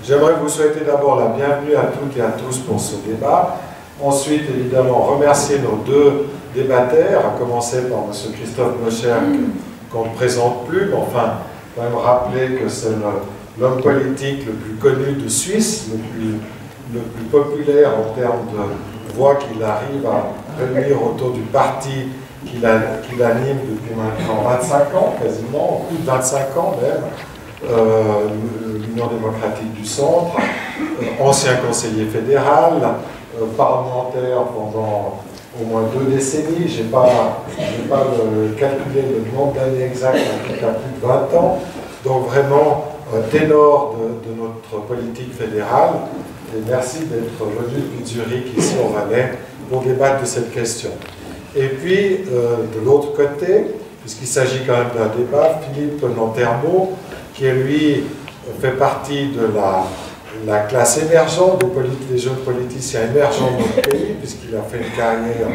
J'aimerais vous souhaiter d'abord la bienvenue à toutes et à tous pour ce débat. Ensuite, évidemment, remercier nos deux débatteurs, à commencer par M. Christophe Blocher, qu'on ne présente plus, mais enfin, quand même rappeler que c'est l'homme politique le plus connu de Suisse, le plus populaire en termes de voix qu'il arrive à réunir autour du parti qu'il anime depuis maintenant 25 ans, quasiment, plus de 25 ans même, l'Union démocratique du Centre, ancien conseiller fédéral, parlementaire pendant au moins 2 décennies, je n'ai pas calculé le nombre d'années exactes, en tout cas plus de 20 ans, donc vraiment ténor de notre politique fédérale, et merci d'être venu depuis Zurich, ici au Valais, pour débattre de cette question. Et puis, de l'autre côté, puisqu'il s'agit quand même d'un débat, Philippe Nantermo, qui lui fait partie de la classe émergente, des jeunes politiciens émergents de notre pays, puisqu'il a fait une carrière,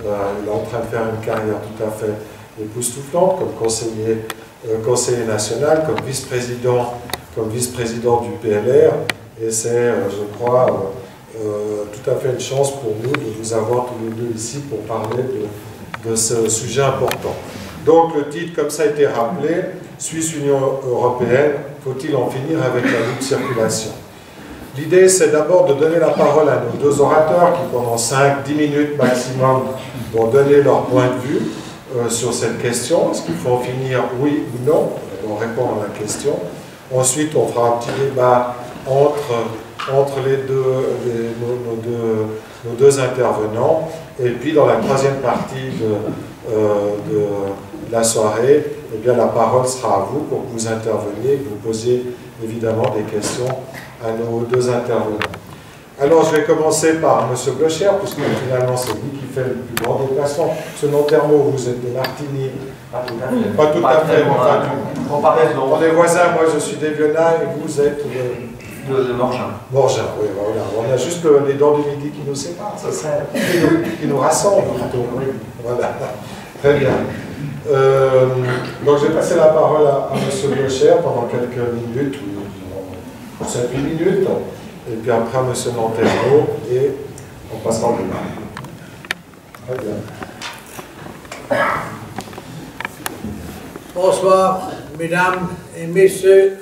il est en train de faire une carrière tout à fait époustouflante, comme conseiller national, comme vice-président du PLR, et c'est, je crois, tout à fait une chance pour nous de vous avoir tous les deux ici pour parler de ce sujet important. Donc le titre, comme ça a été rappelé, Suisse-Union européenne, faut-il en finir avec la libre circulation? L'idée, c'est d'abord de donner la parole à nos deux orateurs qui, pendant 5-10 minutes maximum, vont donner leur point de vue sur cette question. Est-ce qu'il faut en finir, oui ou non? Ils vont répondre à la question. Ensuite, on fera un petit débat entre nos deux intervenants. Et puis, dans la troisième partie de la soirée, eh bien, la parole sera à vous pour que vous interveniez, que vous posiez évidemment des questions à nos deux intervenants. Alors, je vais commencer par M. Blocher, puisque finalement, c'est lui qui fait le plus grand déplacement. M. Nantermo, vous êtes de Martigny. Pas tout à fait, mais enfin, on est voisins. Moi, je suis d'Evionnaz et vous êtes de Morgin. Morgin, oui, voilà. On a juste les dents du midi qui nous séparent, ça qui nous rassemble plutôt. Voilà, très bien. Donc, je vais passer la parole à M. Blocher pendant quelques minutes, 7-8 minutes, et puis après à M. Nantermo, et on passera au débat. Très bien. Bonsoir, mesdames et messieurs.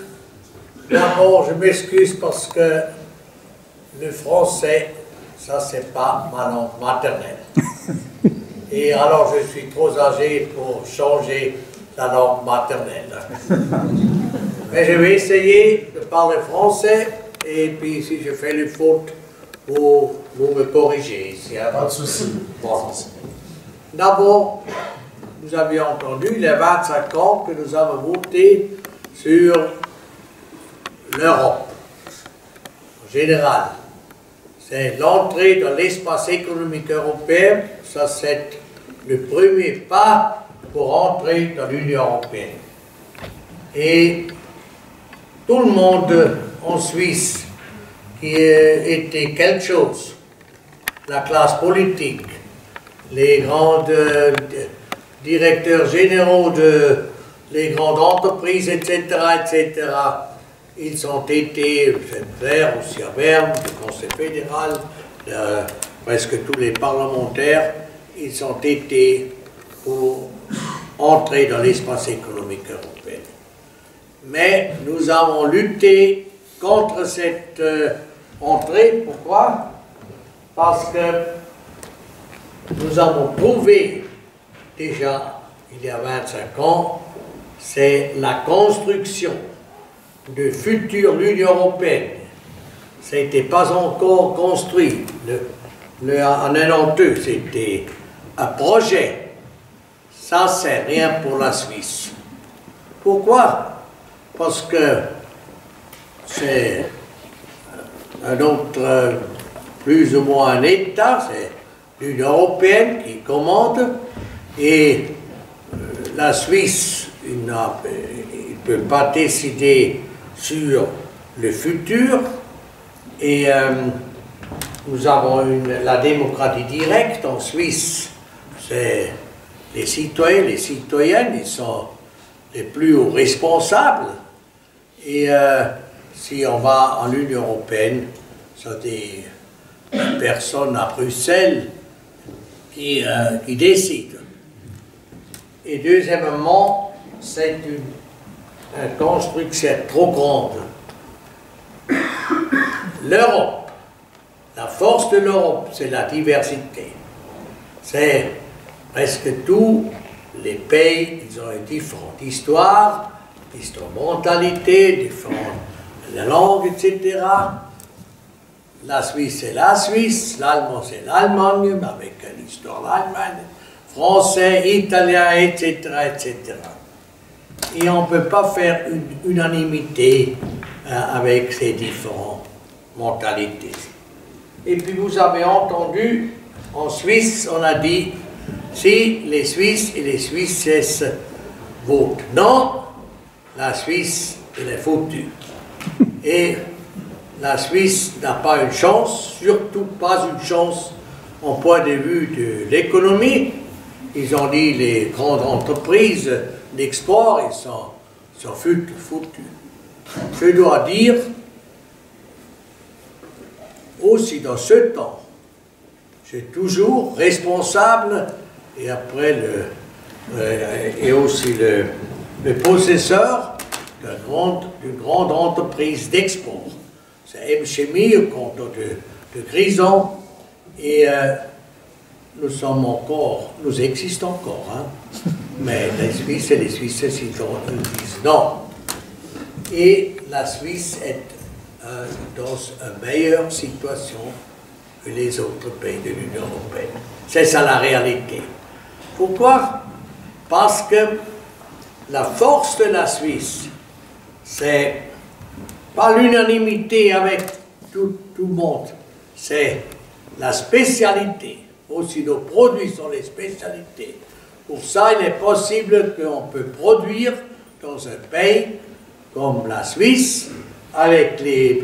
D'abord, je m'excuse parce que le français, ça, c'est pas ma langue maternelle. Et alors, je suis trop âgé pour changer la langue maternelle. Mais je vais essayer de parler français, et puis si je fais une faute, vous me corrigez ici. Hein? Pas de souci. Bon. D'abord, vous avez entendu les 25 ans que nous avons voté sur l'Europe. En général, c'est l'entrée dans l'espace économique européen, ça c'est le premier pas pour entrer dans l'Union européenne. Et tout le monde en Suisse qui était quelque chose, la classe politique, les grands directeurs généraux les grandes entreprises, etc., etc., ils ont été, faire aussi à Berne, le Conseil fédéral, presque tous les parlementaires, ils ont été pour entrer dans l'espace économique européen. Mais nous avons lutté contre cette entrée. Pourquoi? Parce que nous avons trouvé déjà, il y a 25 ans, c'est la construction de future l'Union européenne. Ça n'était pas encore construit. En 92, c'était un projet. Ça, c'est rien pour la Suisse. Pourquoi? Parce que c'est un autre, plus ou moins un État, c'est l'Union européenne qui commande, et la Suisse, il ne peut pas décider sur le futur, et nous avons la démocratie directe en Suisse. C'est les citoyens, les citoyennes, ils sont les plus hauts responsables, et si on va en l'Union européenne, c'est des personnes à Bruxelles qui décident. Et deuxièmement, c'est une construction trop grande. L'Europe, la force de l'Europe, c'est la diversité. C'est presque tous les pays, ils ont une différente histoire, différentes mentalités, différentes langues, etc. La Suisse, c'est la Suisse, l'Allemand, c'est l'Allemagne, avec une histoire d'Allemagne, français, italien, etc., etc. Et on ne peut pas faire une unanimité avec ces différentes mentalités. Et puis vous avez entendu, en Suisse, on a dit, si les Suisses et les Suissesses votent non, la Suisse, elle est foutue. Et la Suisse n'a pas une chance, surtout pas une chance en point de vue de l'économie. Ils ont dit les grandes entreprises d'export, ils sont foutus. Je dois dire, aussi dans ce temps, j'ai toujours responsable et après et aussi le possesseur d'une grande entreprise d'export. C'est M. Chemie au canton de Grison et nous existons encore, hein. Mais les Suisses et les Suisses ils disent non. Et la Suisse est dans une meilleure situation que les autres pays de l'Union européenne. C'est ça la réalité. Pourquoi? Parce que la force de la Suisse, c'est pas l'unanimité avec tout le monde, c'est la spécialité. Aussi nos produits sont les spécialités. Pour ça, il est possible qu'on peut produire dans un pays comme la Suisse, avec les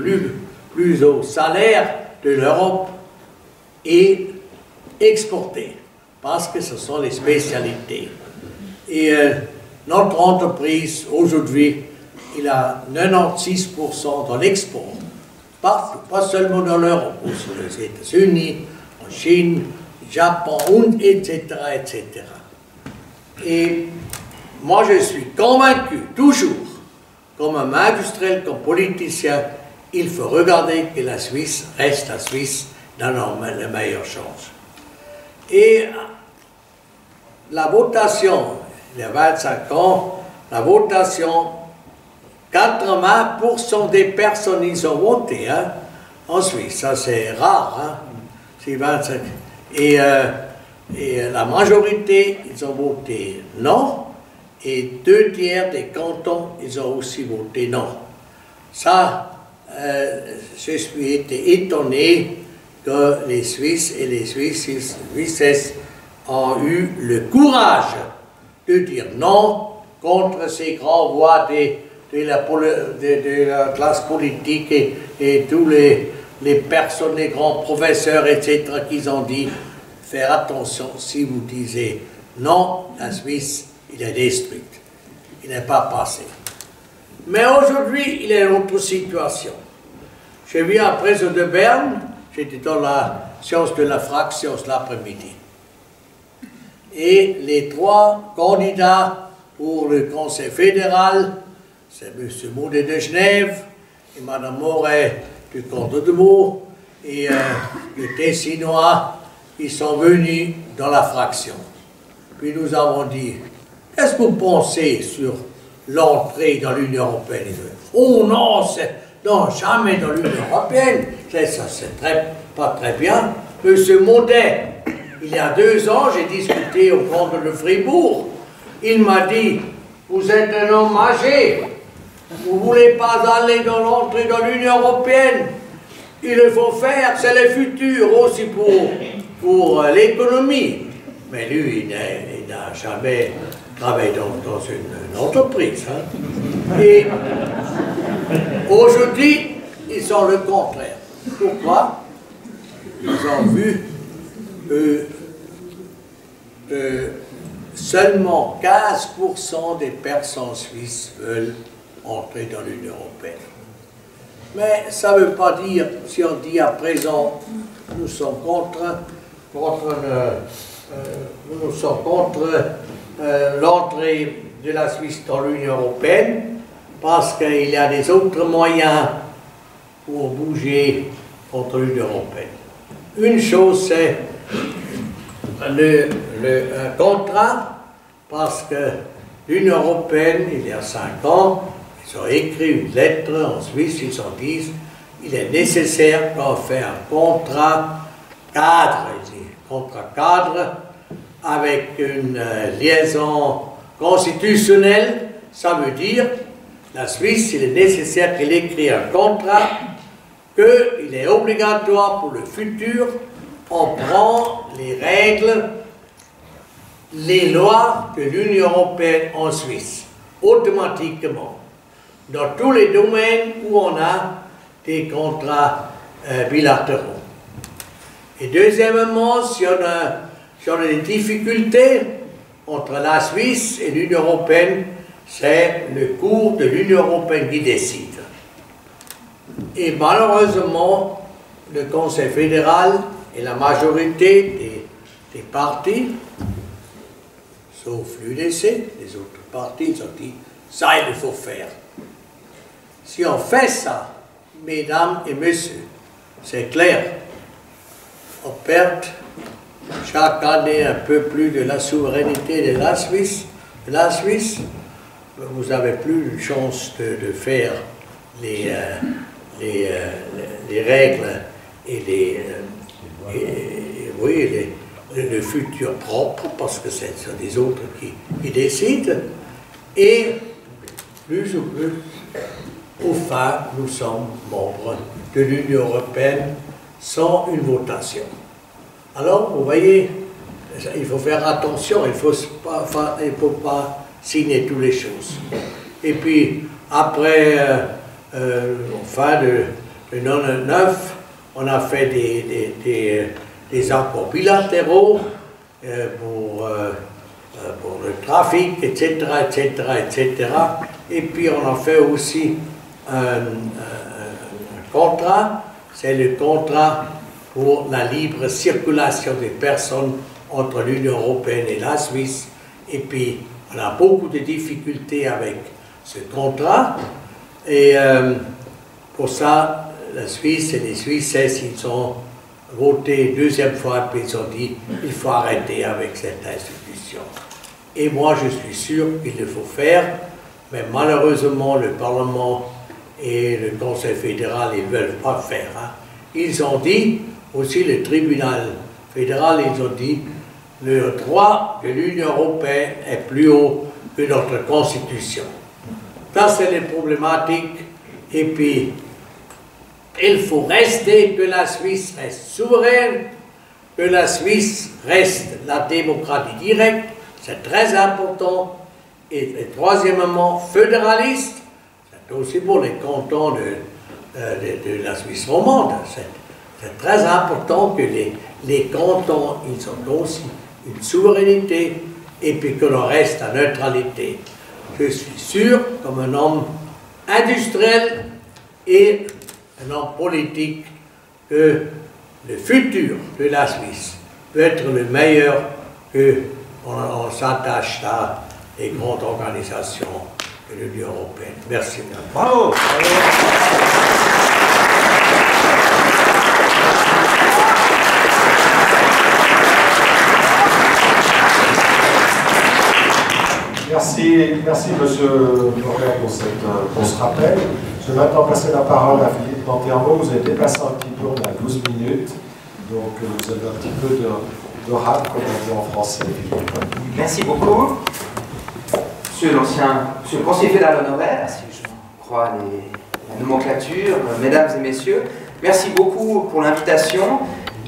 plus hauts salaires de l'Europe, et exporter, parce que ce sont les spécialités. Et notre entreprise, aujourd'hui, il a 96% dans l'export, partout, pas seulement dans l'Europe, aussi aux États-Unis, en Chine, Japon, etc., etc. Et moi, je suis convaincu, toujours, comme un industriel, comme politicien, il faut regarder que la Suisse reste la Suisse dans les meilleures chances. Et la votation, il y a 25 ans, la votation, 80% des personnes, ils ont voté, hein, en Suisse. Ça, c'est rare, hein, c'est 25. Et la majorité, ils ont voté non, et 2/3 des cantons, ils ont aussi voté non. Ça, je suis été étonné que les Suisses et les Suissesses ont eu le courage de dire non contre ces grands voix de la classe politique et tous les personnes, les grands professeurs, etc., qui ont dit faire attention si vous disiez non, la Suisse, il est détruite, il n'est pas passé. Mais aujourd'hui, il y a une autre situation. Je viens à présent de Berne, j'étais dans la science de la fraction l'après-midi. Et les 3 candidats pour le Conseil fédéral, c'est M. Moudet de Genève et Mme Moret du canton de Vaud et le Tessinois, ils sont venus dans la fraction. Puis nous avons dit, qu'est-ce que vous pensez sur l'entrée dans l'Union européenne? Oh non, non, jamais dans l'Union européenne. Ça, c'est pas très bien. Monsieur Maudet, il y a 2 ans, j'ai discuté au canton de Fribourg. Il m'a dit, vous êtes un homme âgé, vous ne voulez pas aller dans l'entrée dans l'Union européenne. Il le faut faire, c'est le futur aussi pour l'économie. Mais lui, il n'a jamais travaillé dans une entreprise. Hein. Et aujourd'hui, ils sont le contraire. Pourquoi? Ils ont vu que seulement 15% des personnes suisses veulent entrer dans l'Union européenne. Mais ça ne veut pas dire, si on dit à présent, nous sommes contre l'entrée de la Suisse dans l'Union européenne, parce qu'il y a des autres moyens pour bouger contre l'Union européenne. Une chose, c'est le contrat, parce que l'Union européenne, il y a 5 ans, ils ont écrit une lettre en Suisse, ils ont dit il est nécessaire qu'on fait un contrat cadre, avec une liaison constitutionnelle. Ça veut dire la Suisse, il est nécessaire qu'elle écrit un contrat, qu'il est obligatoire pour le futur, on prend les règles, les lois de l'Union européenne en Suisse, automatiquement, dans tous les domaines où on a des contrats bilatéraux. Et deuxièmement, si on a des difficultés entre la Suisse et l'Union européenne, c'est le cours de l'Union européenne qui décide. Et malheureusement, le Conseil fédéral et la majorité des partis, sauf l'UDC, les autres partis, ils ont dit ça il faut faire. Si on fait ça, mesdames et messieurs, c'est clair, on perd chaque année un peu plus de la souveraineté de la Suisse. Vous n'avez plus une chance de faire les règles et le futur propre, parce que ce sont des autres qui décident. Et plus ou plus, au fin, nous sommes membres de l'Union européenne sans une votation. Alors, vous voyez, il faut faire attention, il ne faut pas signer toutes les choses. Et puis, après, en fin de 1999, on a fait des accords bilatéraux pour le trafic, etc., etc., etc. Et puis, on a fait aussi un contrat, c'est le contrat pour la libre circulation des personnes entre l'Union européenne et la Suisse. Et puis, on a beaucoup de difficultés avec ce contrat. Et pour ça, la Suisse et les Suisses, ils ont voté deuxième fois, puis ils ont dit il faut arrêter avec cette institution. Et moi, je suis sûr qu'il le faut faire, mais malheureusement, le Parlement et le Conseil fédéral, ils ne veulent pas faire. Hein. Ils ont dit, aussi le tribunal fédéral, ils ont dit le droit de l'Union européenne est plus haut que notre constitution. Ça, c'est les problématiques. Et puis, il faut rester, que la Suisse reste souveraine, que la Suisse reste la démocratie directe, c'est très important. Et troisièmement, fédéraliste, c'est aussi pour les cantons de la Suisse romande. C'est très important que les cantons, ils ont aussi une souveraineté et puis que l'on reste à neutralité. Je suis sûr, comme un homme industriel et un homme politique, que le futur de la Suisse peut être le meilleur que on s'attache à les grandes organisations de l'Union européenne. Merci. Bravo. Merci Monsieur Moret pour ce rappel. Je vais maintenant passer la parole à Philippe Lanterneau. Vous avez dépassé un petit peu, on a 12 minutes, donc vous avez un petit peu de rap, comme on dit en français. Merci beaucoup. Monsieur le conseiller fédéral honoraire, si je crois la nomenclature, mesdames et messieurs, merci beaucoup pour l'invitation.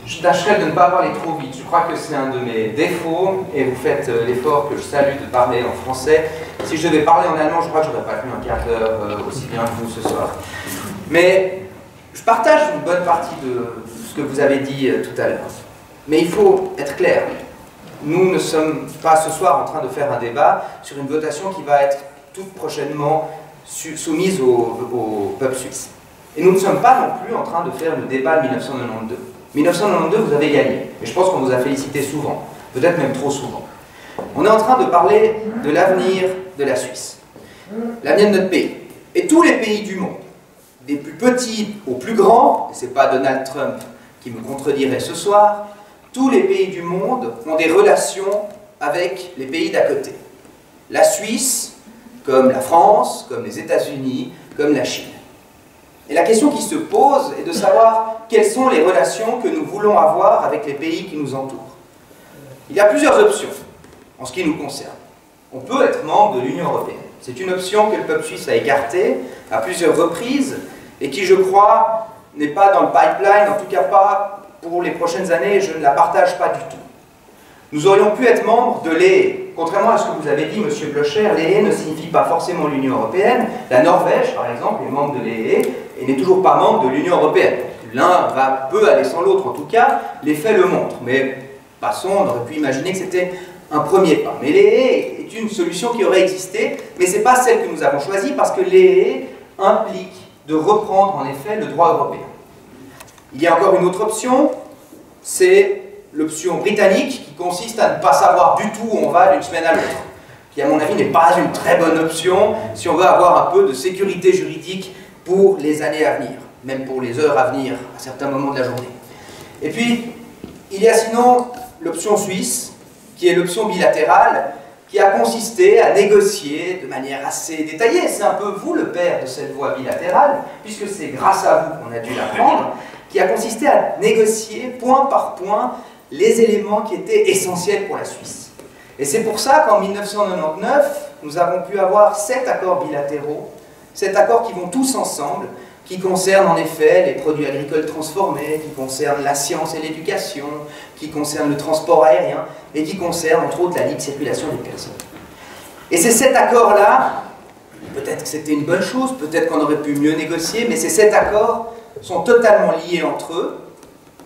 Je tâcherai de ne pas parler trop vite. Je crois que c'est un de mes défauts et vous faites l'effort que je salue de parler en français. Si je devais parler en allemand, je crois que je n'aurais pas tenu un quart d'heure aussi bien que vous ce soir. Mais je partage une bonne partie de ce que vous avez dit tout à l'heure. Mais il faut être clair. Nous ne sommes pas ce soir en train de faire un débat sur une votation qui va être toute prochainement soumise au peuple suisse. Et nous ne sommes pas non plus en train de faire le débat de 1992. 1992, vous avez gagné. Et je pense qu'on vous a félicité souvent, peut-être même trop souvent. On est en train de parler de l'avenir de la Suisse, l'avenir de notre pays. Et tous les pays du monde, des plus petits aux plus grands, et ce n'est pas Donald Trump qui me contredirait ce soir, tous les pays du monde ont des relations avec les pays d'à côté. La Suisse, comme la France, comme les États-Unis, comme la Chine. Et la question qui se pose est de savoir quelles sont les relations que nous voulons avoir avec les pays qui nous entourent. Il y a plusieurs options en ce qui nous concerne. On peut être membre de l'Union européenne. C'est une option que le peuple suisse a écartée à plusieurs reprises et qui, je crois, n'est pas dans le pipeline, en tout cas pas pour les prochaines années, et je ne la partage pas du tout. Nous aurions pu être membres de l'EE. Contrairement à ce que vous avez dit, M. Blocher, l'EE ne signifie pas forcément l'Union européenne. La Norvège, par exemple, est membre de l'EE et n'est toujours pas membre de l'Union européenne. L'un peut aller sans l'autre, en tout cas, les faits le montrent. Mais passons, on aurait pu imaginer que c'était un premier pas. Mais l'EE est une solution qui aurait existé, mais ce n'est pas celle que nous avons choisie parce que l'EE implique de reprendre en effet le droit européen. Il y a encore une autre option, c'est l'option britannique qui consiste à ne pas savoir du tout où on va d'une semaine à l'autre, qui à mon avis n'est pas une très bonne option si on veut avoir un peu de sécurité juridique pour les années à venir, même pour les heures à venir, à certains moments de la journée. Et puis, il y a sinon l'option suisse, qui est l'option bilatérale, qui a consisté à négocier de manière assez détaillée. C'est un peu vous le père de cette voie bilatérale, puisque c'est grâce à vous qu'on a dû la prendre, qui a consisté à négocier point par point les éléments qui étaient essentiels pour la Suisse. Et c'est pour ça qu'en 1999, nous avons pu avoir 7 accords bilatéraux, 7 accords qui vont tous ensemble, qui concernent en effet les produits agricoles transformés, qui concernent la science et l'éducation, qui concernent le transport aérien, et qui concernent entre autres la libre circulation des personnes. Et ces 7 accords-là, peut-être que c'était une bonne chose, peut-être qu'on aurait pu mieux négocier, mais ces 7 accords sont totalement liés entre eux,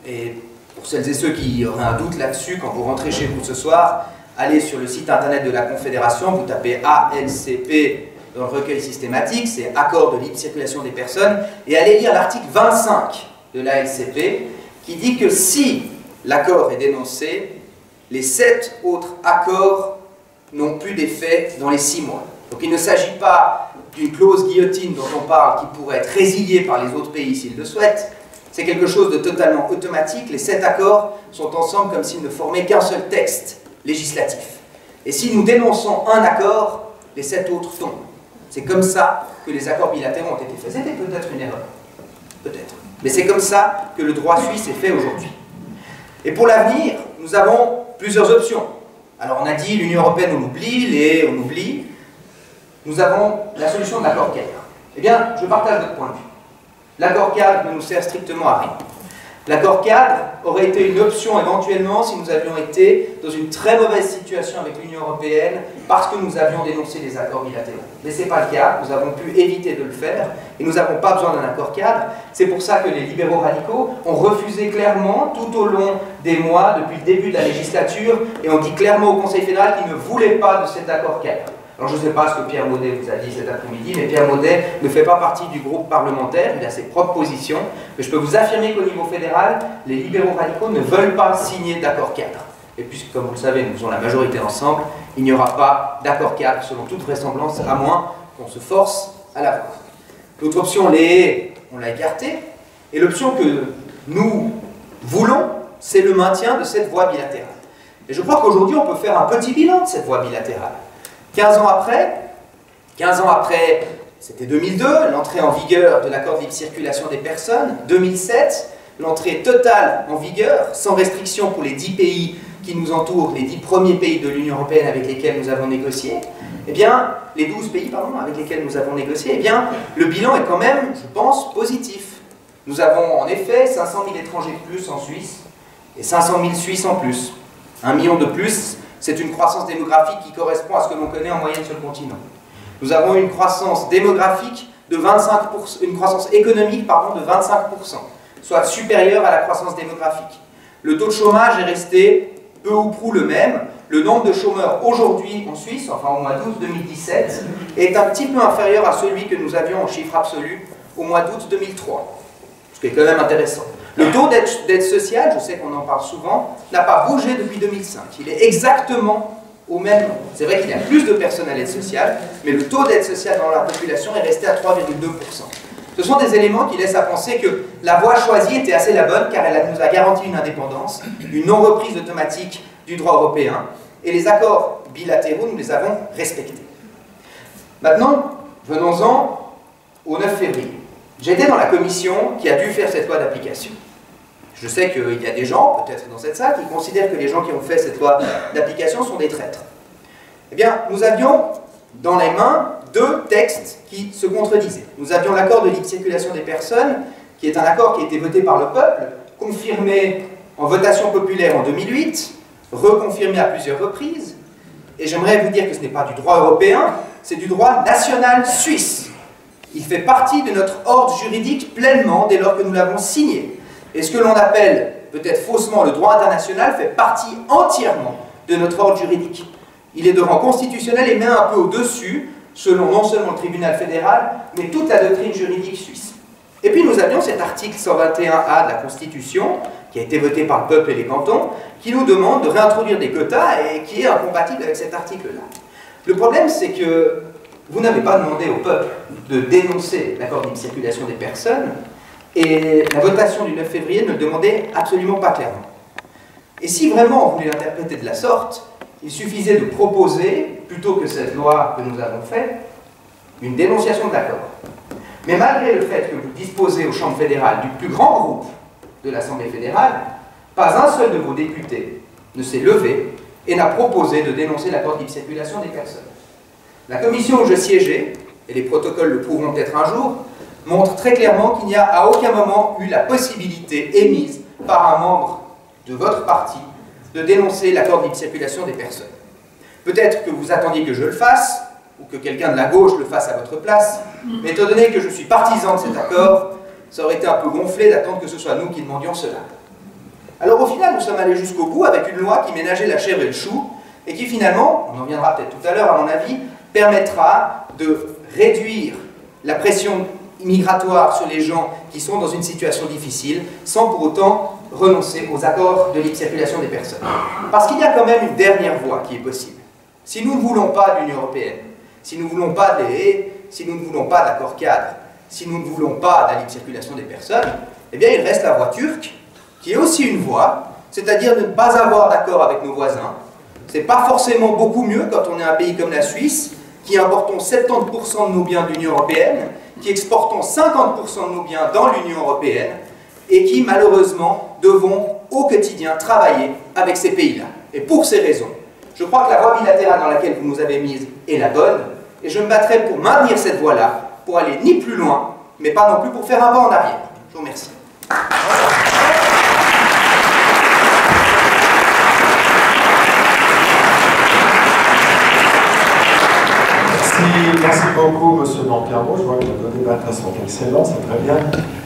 et pour celles et ceux qui auraient un doute là-dessus, quand vous rentrez chez vous ce soir, allez sur le site internet de la Confédération, vous tapez ALCP dans le recueil systématique, c'est Accord de libre circulation des personnes, et allez lire l'article 25 de l'ALCP, qui dit que si l'accord est dénoncé, les 7 autres accords n'ont plus d'effet dans les 6 mois. Donc il ne s'agit pas d'une clause guillotine dont on parle qui pourrait être résiliée par les autres pays s'ils le souhaitent. C'est quelque chose de totalement automatique. Les 7 accords sont ensemble comme s'ils ne formaient qu'un seul texte législatif. Et si nous dénonçons un accord, les 7 autres tombent. C'est comme ça que les accords bilatéraux ont été faits. C'était peut-être une erreur. Peut-être. Mais c'est comme ça que le droit suisse est fait aujourd'hui. Et pour l'avenir, nous avons plusieurs options. Alors on a dit l'Union européenne on oublie, on oublie. Nous avons la solution de l'accord cadre. Eh bien, je partage votre point de vue. L'accord cadre ne nous sert strictement à rien. L'accord cadre aurait été une option éventuellement si nous avions été dans une très mauvaise situation avec l'Union européenne parce que nous avions dénoncé les accords bilatéraux. Mais ce n'est pas le cas, nous avons pu éviter de le faire et nous n'avons pas besoin d'un accord cadre. C'est pour ça que les libéraux radicaux ont refusé clairement tout au long des mois, depuis le début de la législature, et ont dit clairement au Conseil fédéral qu'ils ne voulaient pas de cet accord cadre. Alors je ne sais pas ce que Pierre Maudet vous a dit cet après-midi, mais Pierre Maudet ne fait pas partie du groupe parlementaire, il a ses propres positions, mais je peux vous affirmer qu'au niveau fédéral, les libéraux radicaux ne veulent pas signer d'accord cadre. Et puisque, comme vous le savez, nous faisons la majorité ensemble, il n'y aura pas d'accord cadre selon toute vraisemblance, à moins qu'on se force à l'avoir. L'autre option, on l'a écartée, et l'option que nous voulons, c'est le maintien de cette voie bilatérale. Et je crois qu'aujourd'hui, on peut faire un petit bilan de cette voie bilatérale. 15 ans après, c'était 2002, l'entrée en vigueur de l'accord de libre circulation des personnes. 2007, l'entrée totale en vigueur, sans restriction pour les 10 pays qui nous entourent, les 10 premiers pays de l'Union européenne avec lesquels nous avons négocié. Eh bien, les 12 pays, pardon, avec lesquels nous avons négocié, eh bien, le bilan est quand même, je pense, positif. Nous avons en effet 500 000 étrangers de plus en Suisse et 500 000 Suisses en plus. 1 million de plus. C'est une croissance démographique qui correspond à ce que l'on connaît en moyenne sur le continent. Nous avons une croissance démographique de 25%, une croissance économique de 25%, soit supérieure à la croissance démographique. Le taux de chômage est resté peu ou prou le même. Le nombre de chômeurs aujourd'hui en Suisse, enfin au mois d'août 2017, est un petit peu inférieur à celui que nous avions en chiffre absolu au mois d'août 2003, ce qui est quand même intéressant. Le taux d'aide sociale, je sais qu'on en parle souvent, n'a pas bougé depuis 2005. Il est exactement au même nombre. C'est vrai qu'il y a plus de personnes à l'aide sociale, mais le taux d'aide sociale dans la population est resté à 3,2%. Ce sont des éléments qui laissent à penser que la voie choisie était assez la bonne, car elle nous a garanti une indépendance, une non-reprise automatique du droit européen, et les accords bilatéraux, nous les avons respectés. Maintenant, venons-en au 9 février. J'étais dans la commission qui a dû faire cette loi d'application. Je sais qu'il y a des gens, peut-être dans cette salle, qui considèrent que les gens qui ont fait cette loi d'application sont des traîtres. Eh bien, nous avions dans les mains deux textes qui se contredisaient. Nous avions l'accord de libre circulation des personnes, qui est un accord qui a été voté par le peuple, confirmé en votation populaire en 2008, reconfirmé à plusieurs reprises, et j'aimerais vous dire que ce n'est pas du droit européen, c'est du droit national suisse. Il fait partie de notre ordre juridique pleinement dès lors que nous l'avons signé. Et ce que l'on appelle, peut-être faussement, le droit international fait partie entièrement de notre ordre juridique. Il est de rang constitutionnel et même un peu au-dessus, selon non seulement le tribunal fédéral, mais toute la doctrine juridique suisse. Et puis nous avions cet article 121A de la Constitution, qui a été voté par le peuple et les cantons, qui nous demande de réintroduire des quotas et qui est incompatible avec cet article-là. Le problème, c'est que vous n'avez pas demandé au peuple de dénoncer l'accord de libre circulation des personnes, et la votation du 9 février ne le demandait absolument pas clairement. Et si vraiment on voulait l'interpréter de la sorte, il suffisait de proposer, plutôt que cette loi que nous avons faite, une dénonciation de l'accord. Mais malgré le fait que vous disposez aux chambres fédérales du plus grand groupe de l'Assemblée fédérale, pas un seul de vos députés ne s'est levé et n'a proposé de dénoncer l'accord de libre circulation des personnes. La commission où je siégeais, et les protocoles le prouveront peut-être un jour, montre très clairement qu'il n'y a à aucun moment eu la possibilité émise par un membre de votre parti de dénoncer l'accord de libre circulation des personnes. Peut-être que vous attendiez que je le fasse, ou que quelqu'un de la gauche le fasse à votre place, mais étant donné que je suis partisan de cet accord, ça aurait été un peu gonflé d'attendre que ce soit nous qui demandions cela. Alors au final, nous sommes allés jusqu'au bout avec une loi qui ménageait la chèvre et le chou, et qui finalement, on en viendra peut-être tout à l'heure à mon avis, permettra de réduire la pression migratoire sur les gens qui sont dans une situation difficile, sans pour autant renoncer aux accords de libre circulation des personnes. Parce qu'il y a quand même une dernière voie qui est possible. Si nous ne voulons pas de l'Union européenne, si nous ne voulons pas de l'EE, si nous ne voulons pas d'accord cadre, si nous ne voulons pas de la libre circulation des personnes, eh bien il reste la voie turque, qui est aussi une voie, c'est-à-dire de ne pas avoir d'accord avec nos voisins. C'est pas forcément beaucoup mieux quand on est un pays comme la Suisse, qui importons 70% de nos biens de l'Union européenne, qui exportons 50% de nos biens dans l'Union européenne, et qui malheureusement devons au quotidien travailler avec ces pays-là. Et pour ces raisons, je crois que la voie bilatérale dans laquelle vous nous avez mise est la bonne, et je me battrai pour maintenir cette voie-là, pour aller ni plus loin, mais pas non plus pour faire un pas en arrière. Je vous remercie. Merci beaucoup, M. Dampierrot. Je vois que nos débats sont excellents, c'est très bien.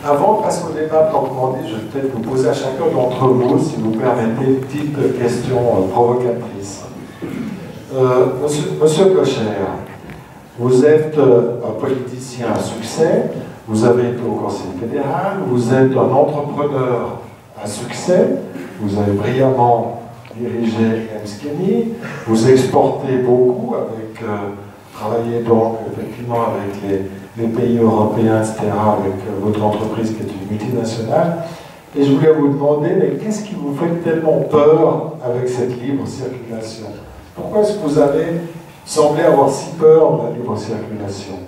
Avant de passer au débat proprement dit, je vais peut-être vous poser à chacun d'entre vous, si vous permettez, une petite question provocatrice. Monsieur Kocher, vous êtes un politicien à succès, vous avez été au Conseil fédéral, vous êtes un entrepreneur à succès, vous avez brillamment dirigé Emskeni, vous exportez beaucoup avec... travaillez donc effectivement avec les pays européens, etc., avec votre entreprise qui est une multinationale. Et je voulais vous demander, mais qu'est-ce qui vous fait tellement peur avec cette libre circulation? Pourquoi est-ce que vous avez semblé avoir si peur de la libre circulation?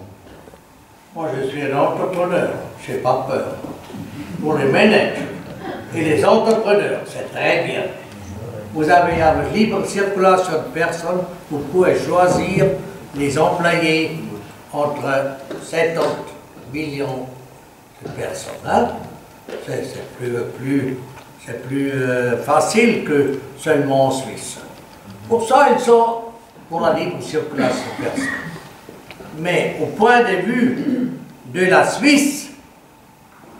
Moi, je suis un entrepreneur, je n'ai pas peur. Pour les managers et les entrepreneurs, c'est très bien. Vous avez une libre circulation de personnes, vous pouvez choisir les employés entre 70 millions de personnes. Hein? C'est plus facile que seulement en Suisse. Pour ça, ils sont pour la libre circulation de personnes. Mais au point de vue de la Suisse,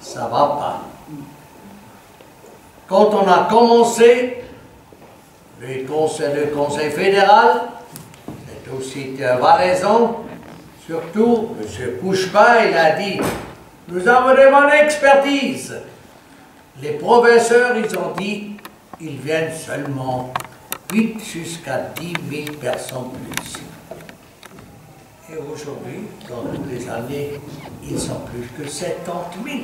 ça ne va pas. Quand on a commencé, le Conseil fédéral, aussi Valaison, surtout M. Couchepin, il a dit Nous avons demandé expertise. Les professeurs, ils ont dit, ils viennent seulement 8 jusqu'à 10 000 personnes plus. Et aujourd'hui, dans toutes les années, ils sont plus que 70 000.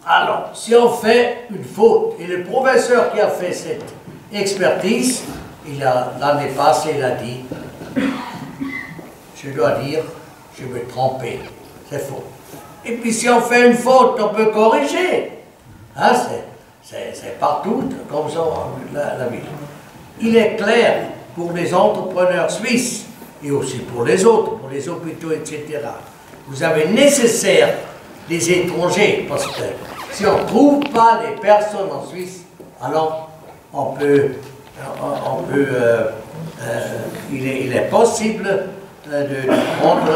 Alors, si on fait une faute, et le professeur qui a fait cette expertise, l'année passée, il a dit, je dois dire, je me trompais, c'est faux. Et puis si on fait une faute, on peut corriger. Hein, c'est partout comme ça la vie. Il est clair pour les entrepreneurs suisses et aussi pour les autres, pour les hôpitaux, etc. Vous avez nécessaire des étrangers parce que si on ne trouve pas les personnes en Suisse, alors il est possible de prendre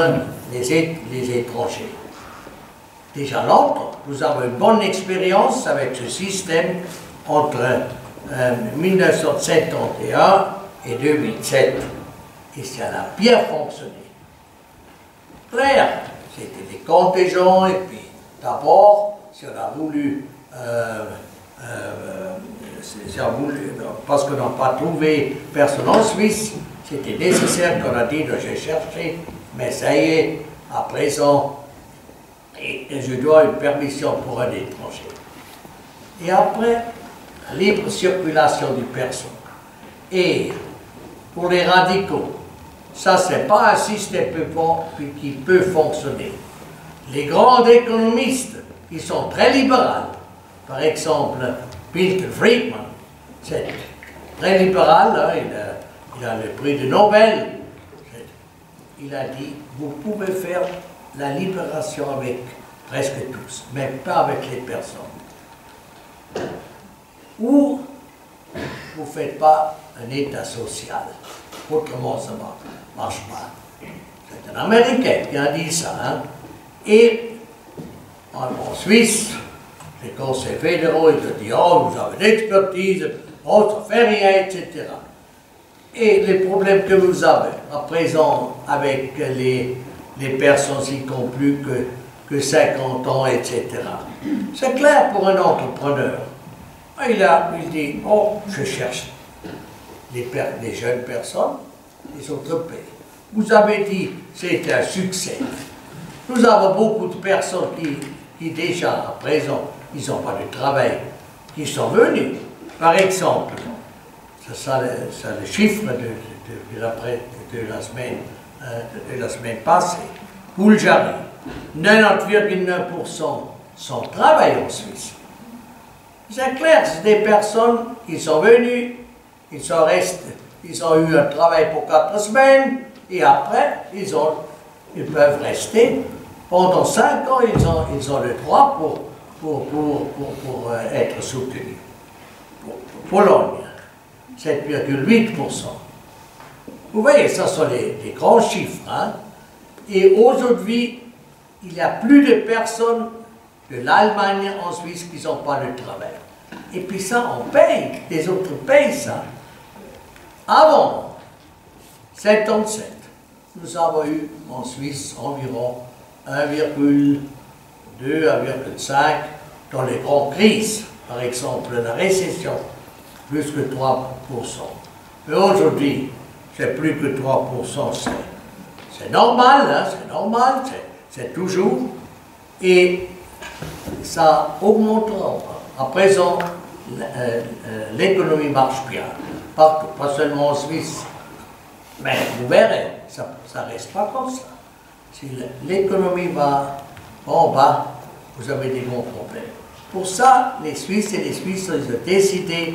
les étrangers. Déjà longtemps, nous avons une bonne expérience avec ce système entre 1971 et 2007. Et ça a bien fonctionné. Clair, c'était des contingents, et puis d'abord, si on a voulu, parce qu'on n'a pas trouvé personne en Suisse, c'était nécessaire qu'on a dit que j'ai cherché, mais ça y est, à présent, et je dois une permission pour un étranger. Et après, la libre circulation du personne. Et pour les radicaux, ça c'est pas un système qui peut fonctionner. Les grands économistes, ils sont très libéraux. Par exemple, Milton Friedman, c'est très libéral, hein, il a le prix de Nobel. Il a dit, vous pouvez faire la libération avec presque tous, mais pas avec les personnes. Ou vous ne faites pas un État social, autrement ça ne marche pas. C'est un Américain qui a dit ça. Hein? Et en Suisse, les conseils fédéraux, ils ont dit, oh, vous avez l'expertise, oh, ça fait rien, etc. Et les problèmes que vous avez à présent avec les personnes qui n'ont plus que 50 ans, etc. C'est clair pour un entrepreneur. Il dit, oh, je cherche des jeunes personnes, des autres pays. Vous avez dit, c'est un succès. Nous avons beaucoup de personnes qui déjà, à présent, ils n'ont pas de travail, qui sont venus. Par exemple, c'est le chiffre de la semaine passée. Bulgarie, 90,9% sont travaillés en Suisse. C'est clair, c'est des personnes qui sont venues, ils sont restés, ils ont eu un travail pour 4 semaines, et après, ils peuvent rester. Pendant 5 ans, ils ont le droit pour être soutenus. Pologne, 7,8%. Vous voyez, ça sont les grands chiffres. Hein? Et aujourd'hui, il n'y a plus de personnes de l'Allemagne en Suisse qui n'ont pas de travail. Et puis ça, on paye, les autres payent ça. Avant 77, nous avons eu en Suisse environ 1,2, 1,5 dans les grandes crises. Par exemple, la récession, plus que 3%. Mais aujourd'hui, c'est plus que 3%. C'est normal, hein, c'est normal, c'est toujours. Et ça augmentera. À présent, l'économie marche bien, partout, pas seulement en Suisse. Mais vous verrez, ça ne reste pas comme ça. Si l'économie va en bas, vous avez des gros problèmes. Pour ça, les Suisses et les Suisses ils ont décidé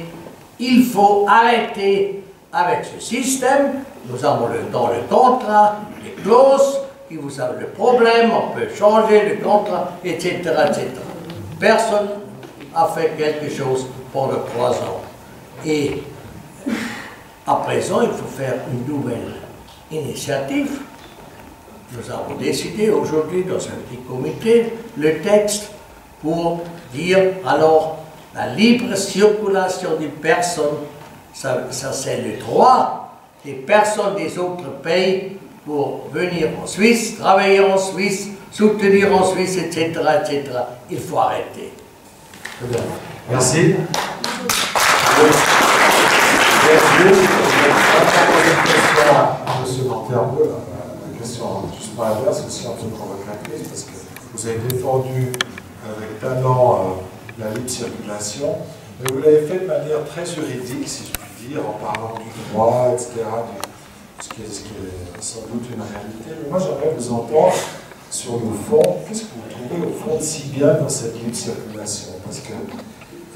il faut arrêter avec ce système. Nous avons dans le contrat les clauses, qui vous avez le problème, on peut changer le contrat, etc., etc. Personne n'a fait quelque chose pendant 3 ans. Et à présent, il faut faire une nouvelle initiative. Nous avons décidé aujourd'hui dans un petit comité le texte pour dire alors la libre circulation des personnes, ça c'est le droit des personnes des autres pays pour venir en Suisse, travailler en Suisse, soutenir en Suisse, etc., etc. Il faut arrêter. Très bien. Merci. Monsieur Monterbo, la question justement inverse, aussi un peu provocatrice, parce que vous avez défendu avec talent la libre circulation, mais vous l'avez fait de manière très juridique, si je puis dire, en parlant du droit, etc., ce qui est sans doute une réalité. Mais moi, j'aimerais vous entendre sur le fond. Qu'est-ce que vous trouvez au fond de si bien dans cette libre circulation? Parce que,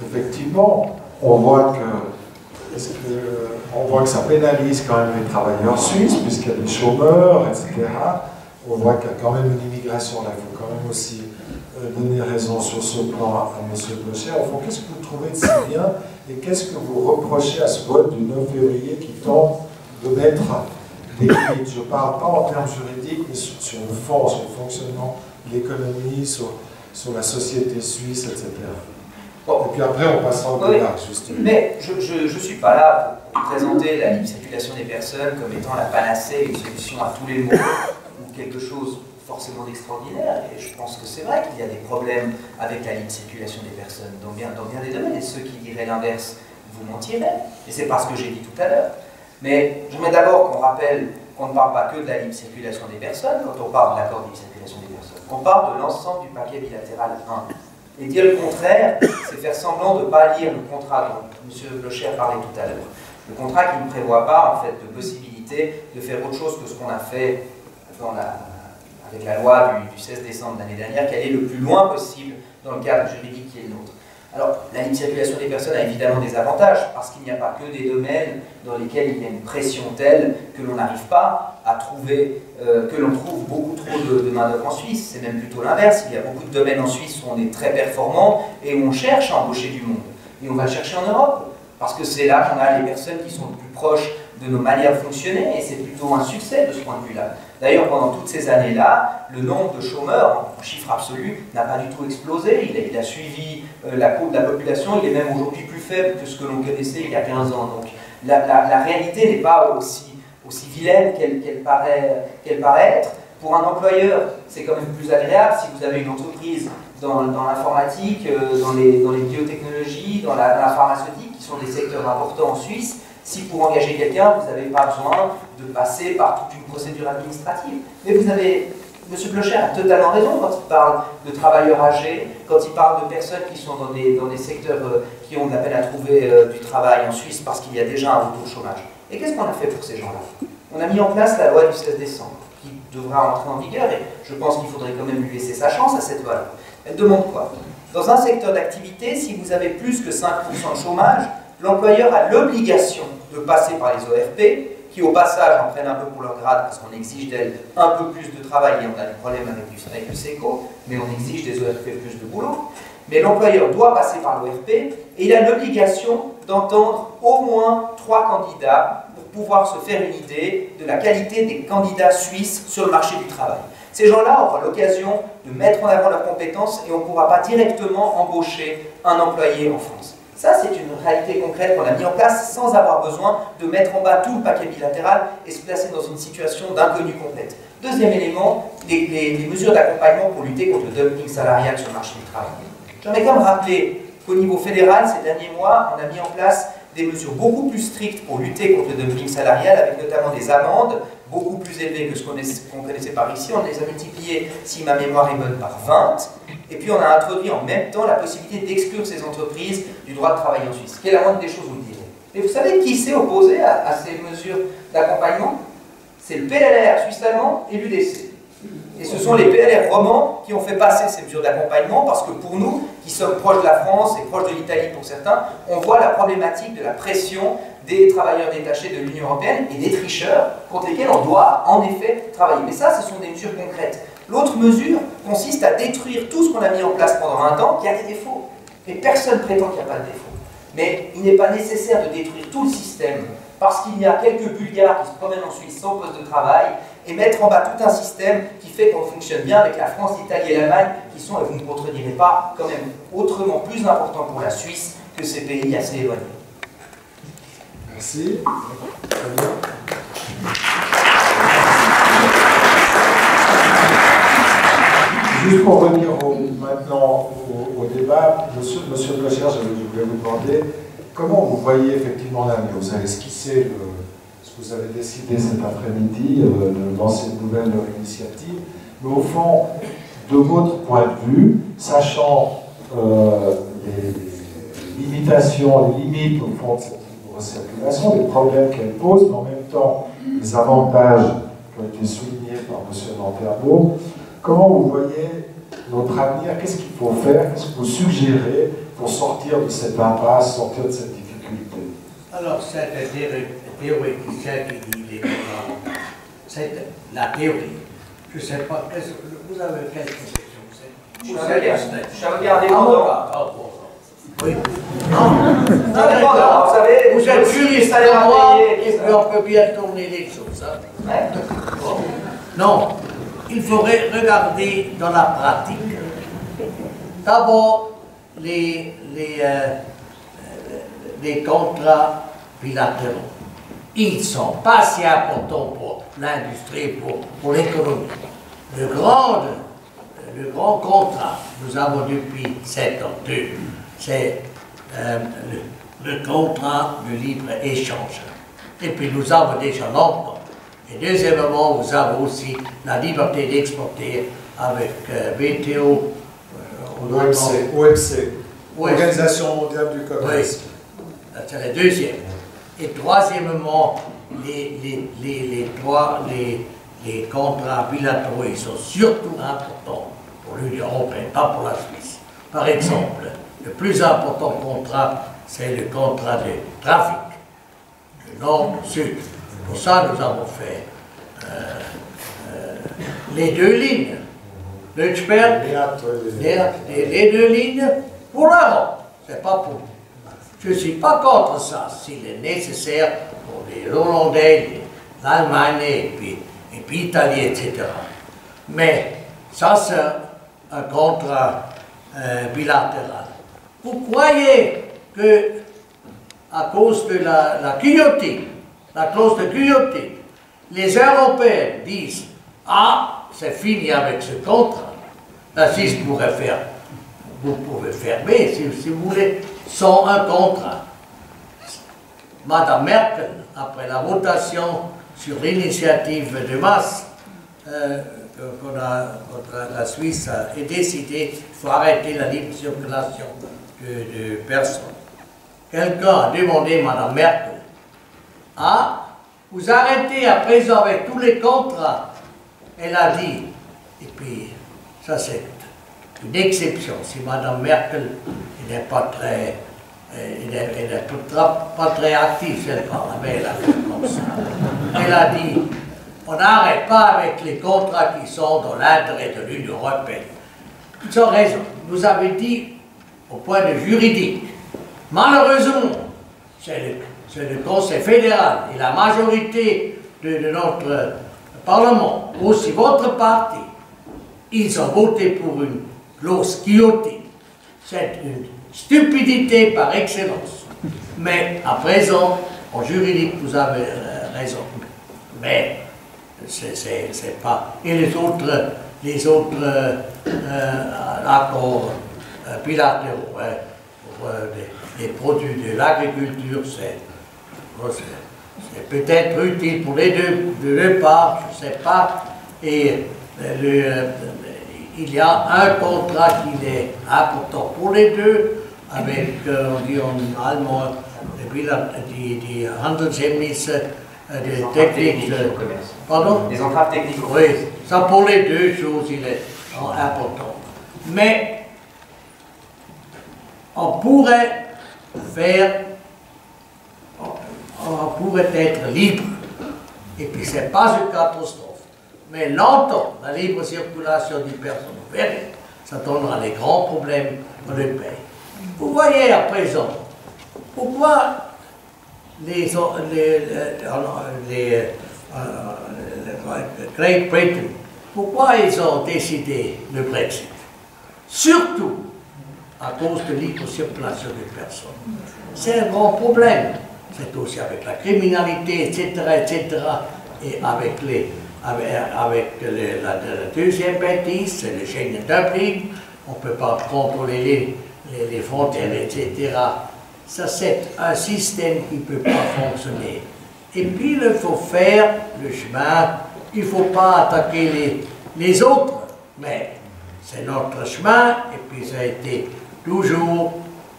effectivement, on voit que ça pénalise quand même les travailleurs suisses, puisqu'il y a des chômeurs, etc. On voit qu'il y a quand même une immigration là. Il faut quand même aussi donner raison sur ce plan à M. Blocher. Au fond, qu'est-ce que vous trouvez de si bien et qu'est-ce que vous reprochez à ce vote du 9 février qui tente de mettre des limites? Je ne parle pas en termes juridiques, mais sur le fond, sur le fonctionnement de l'économie, sur la société suisse, etc. Bon, et puis après, on passera au débat, justement. Mais je ne suis pas là pour présenter la libre circulation des personnes comme étant la panacée, une solution à tous les maux, ou quelque chose forcément d'extraordinaire. Et je pense que c'est vrai qu'il y a des problèmes avec la libre circulation des personnes dans bien des domaines. Et ceux qui diraient l'inverse vous mentiraient. Et c'est pas ce que j'ai dit tout à l'heure. Mais je voudrais d'abord qu'on rappelle qu'on ne parle pas que de la libre circulation des personnes quand on parle de l'accord de libre circulation des personnes. On parle de l'ensemble du paquet bilatéral 1. Et dire le contraire, c'est faire semblant de ne pas lire le contrat dont M. Blocher parlait tout à l'heure. Le contrat qui ne prévoit pas, en fait, de possibilité de faire autre chose que ce qu'on a fait avec la loi du 16 décembre de l'année dernière, qu'elle est le plus loin possible dans le cadre juridique qui est le nôtre. Alors, la libre circulation des personnes a évidemment des avantages, parce qu'il n'y a pas que des domaines dans lesquels il y a une pression telle que l'on n'arrive pas à trouver, que l'on trouve beaucoup trop de main-d'œuvre en Suisse. C'est même plutôt l'inverse. Il y a beaucoup de domaines en Suisse où on est très performant et où on cherche à embaucher du monde. Et on va le chercher en Europe, parce que c'est là qu'on a les personnes qui sont le plus proches de nos manières de fonctionner, et c'est plutôt un succès de ce point de vue-là. D'ailleurs, pendant toutes ces années-là, le nombre de chômeurs, en chiffre absolu, n'a pas du tout explosé. Il a suivi la courbe de la population, il est même aujourd'hui plus faible que ce que l'on connaissait il y a 15 ans. Donc la réalité n'est pas aussi vilaine qu'elle paraît être. Pour un employeur, c'est quand même plus agréable si vous avez une entreprise dans l'informatique, dans les biotechnologies, dans la pharmaceutique, qui sont des secteurs importants en Suisse. Si pour engager quelqu'un, vous n'avez pas besoin de passer par toute une procédure administrative. Mais vous avez, M. Blocher a totalement raison quand il parle de travailleurs âgés, quand il parle de personnes qui sont dans des secteurs qui ont de la peine à trouver du travail en Suisse parce qu'il y a déjà un retour au chômage. Et qu'est-ce qu'on a fait pour ces gens-là? On a mis en place la loi du 16 décembre, qui devra entrer en vigueur, et je pense qu'il faudrait quand même lui laisser sa chance à cette loi-là. Elle demande quoi? Dans un secteur d'activité, si vous avez plus que 5% de chômage, l'employeur a l'obligation de passer par les ORP, qui au passage en prennent un peu pour leur grade parce qu'on exige d'elles un peu plus de travail et on a des problèmes avec le SECO, mais on exige des ORP plus de boulot. Mais l'employeur doit passer par l'ORP et il a l'obligation d'entendre au moins 3 candidats pour pouvoir se faire une idée de la qualité des candidats suisses sur le marché du travail. Ces gens-là auront l'occasion de mettre en avant leurs compétences et on ne pourra pas directement embaucher un employé en France. Ça, c'est une réalité concrète qu'on a mis en place sans avoir besoin de mettre en bas tout le paquet bilatéral et se placer dans une situation d'inconnu complète. Deuxième élément, les mesures d'accompagnement pour lutter contre le dumping salarial sur le marché du travail. J'aimerais quand même rappeler qu'au niveau fédéral, ces derniers mois, on a mis en place des mesures beaucoup plus strictes pour lutter contre le dumping salarial, avec notamment des amendes beaucoup plus élevées que ce qu'on connaissait par ici. On les a multipliées, si ma mémoire est bonne, par 20. Et puis on a introduit en même temps la possibilité d'exclure ces entreprises du droit de travailler en Suisse. Quelle est la moindre des choses, vous le direz. Et vous savez qui s'est opposé à ces mesures d'accompagnement? C'est le PLR suisse-allemand et l'UDC. Et ce sont les PLR romans qui ont fait passer ces mesures d'accompagnement parce que pour nous, qui sommes proches de la France et proches de l'Italie pour certains, on voit la problématique de la pression des travailleurs détachés de l'Union européenne et des tricheurs contre lesquels on doit en effet travailler. Mais ça, ce sont des mesures concrètes. L'autre mesure consiste à détruire tout ce qu'on a mis en place pendant 20 ans qui a des défauts. Et personne prétend qu'il n'y a pas de défauts. Mais il n'est pas nécessaire de détruire tout le système parce qu'il y a quelques Bulgares qui se promènent en Suisse sans poste de travail et mettre en bas tout un système qui fait qu'on fonctionne bien avec la France, l'Italie et l'Allemagne qui sont, et vous ne me contredirez pas, quand même autrement plus importants pour la Suisse que ces pays assez éloignés. Merci. Très bien. Juste pour revenir maintenant au débat, monsieur Blocher, je voulais vous demander comment vous voyez effectivement l'avenir. Vous avez esquissé ce que vous avez décidé cet après-midi de lancer une nouvelle initiative, mais au fond, de votre point de vue, sachant les limitations, les limites au fond de cette libre circulation, les problèmes qu'elle pose, mais en même temps les avantages qui ont été soulignés par M. Lanterneau, comment vous voyez notre avenir? Qu'est-ce qu'il faut faire? Qu'est-ce que vous suggérez pour sortir de cette impasse, sortir de cette difficulté? Alors, c'est un théoricien qui dit les avantages. C'est la théorie. Je ne sais pas, vous avez quelle question? Je suis regardé pendant. Oui. Non, vous savez, vous êtes juriste à moi, et puis on peut bien tourner les choses. Hein. Ouais. Bon. Non, il faudrait regarder dans la pratique. D'abord, les contrats bilatéraux. Ils ne sont pas si importants pour l'industrie, pour l'économie. Le grand contrat que nous avons depuis 7 ans, c'est le contrat de libre-échange. Et puis nous avons déjà longtemps. Et deuxièmement, vous avez aussi la liberté d'exporter avec WTO. OMC, Organisation mondiale du commerce. Oui, c'est le deuxième. Et troisièmement, les contrats bilatéraux, ils sont surtout importants pour l'Union européenne, pas pour la Suisse. Par exemple, le plus important contrat, c'est le contrat de trafic, du nord au sud. Pour ça, nous avons fait les 2 lignes. L'Utsperg, les 2 lignes pour l'Europe. C'est pas pour nous. Je ne suis pas contre ça, s'il est nécessaire pour les Hollandais, l'Allemagne et puis l'Italie, etc. Mais ça, c'est un contrat bilatéral. Vous croyez que, à cause de la guillotine, la clause de guillotine, les Européens disent « Ah, c'est fini avec ce contrat. La Suisse pourrait faire, vous pouvez fermer si vous voulez, sans un contrat. » Madame Merkel, après la votation sur l'initiative de masse la Suisse a décidé qu'il faut arrêter la libre circulation de personnes. Quelqu'un a demandé à Madame Merkel, « Ah, vous arrêtez à présent avec tous les contrats. » Elle a dit, et puis ça c'est une exception, si Madame Merkel n'est pas très, pas très active, elle parle, mais elle a fait comme ça. Elle a dit, on n'arrête pas avec les contrats qui sont dans l'intérêt de l'Union européenne. Ils ont raison. Vous avez dit, au point de vue juridique, malheureusement, c'est le Conseil fédéral et la majorité de notre Parlement, aussi votre parti, ils ont voté pour une clause guillotine. C'est une stupidité par excellence. Mais à présent, en juridique, vous avez raison. Mais c'est pas. Et les autres accords bilatéraux pour les produits de l'agriculture, c'est peut-être utile pour les deux parts, je ne sais pas. Et il y a un contrat qui est important pour les deux, avec, on dit en allemand, die Handelshemmnisse, des techniques. Pardon? Des entraves techniques. Oui, ça pour les deux choses, il est important. Mais on pourrait être libre. Et puis c'est pas une catastrophe. Mais longtemps, la libre circulation des personnes, vous verrez, ça donnera les grands problèmes dans le pays. Vous voyez à présent, pourquoi Great Britain, pourquoi ils ont décidé le Brexit? Surtout à cause de libre circulation des personnes. C'est un grand problème. C'est aussi avec la criminalité, etc., etc., et avec avec la deuxième bêtise, c'est le Schengen Dublin, on ne peut pas contrôler les frontières, etc. Ça, c'est un système qui ne peut pas fonctionner. Et puis, il faut faire le chemin, il ne faut pas attaquer les autres, mais c'est notre chemin, et puis ça a été toujours,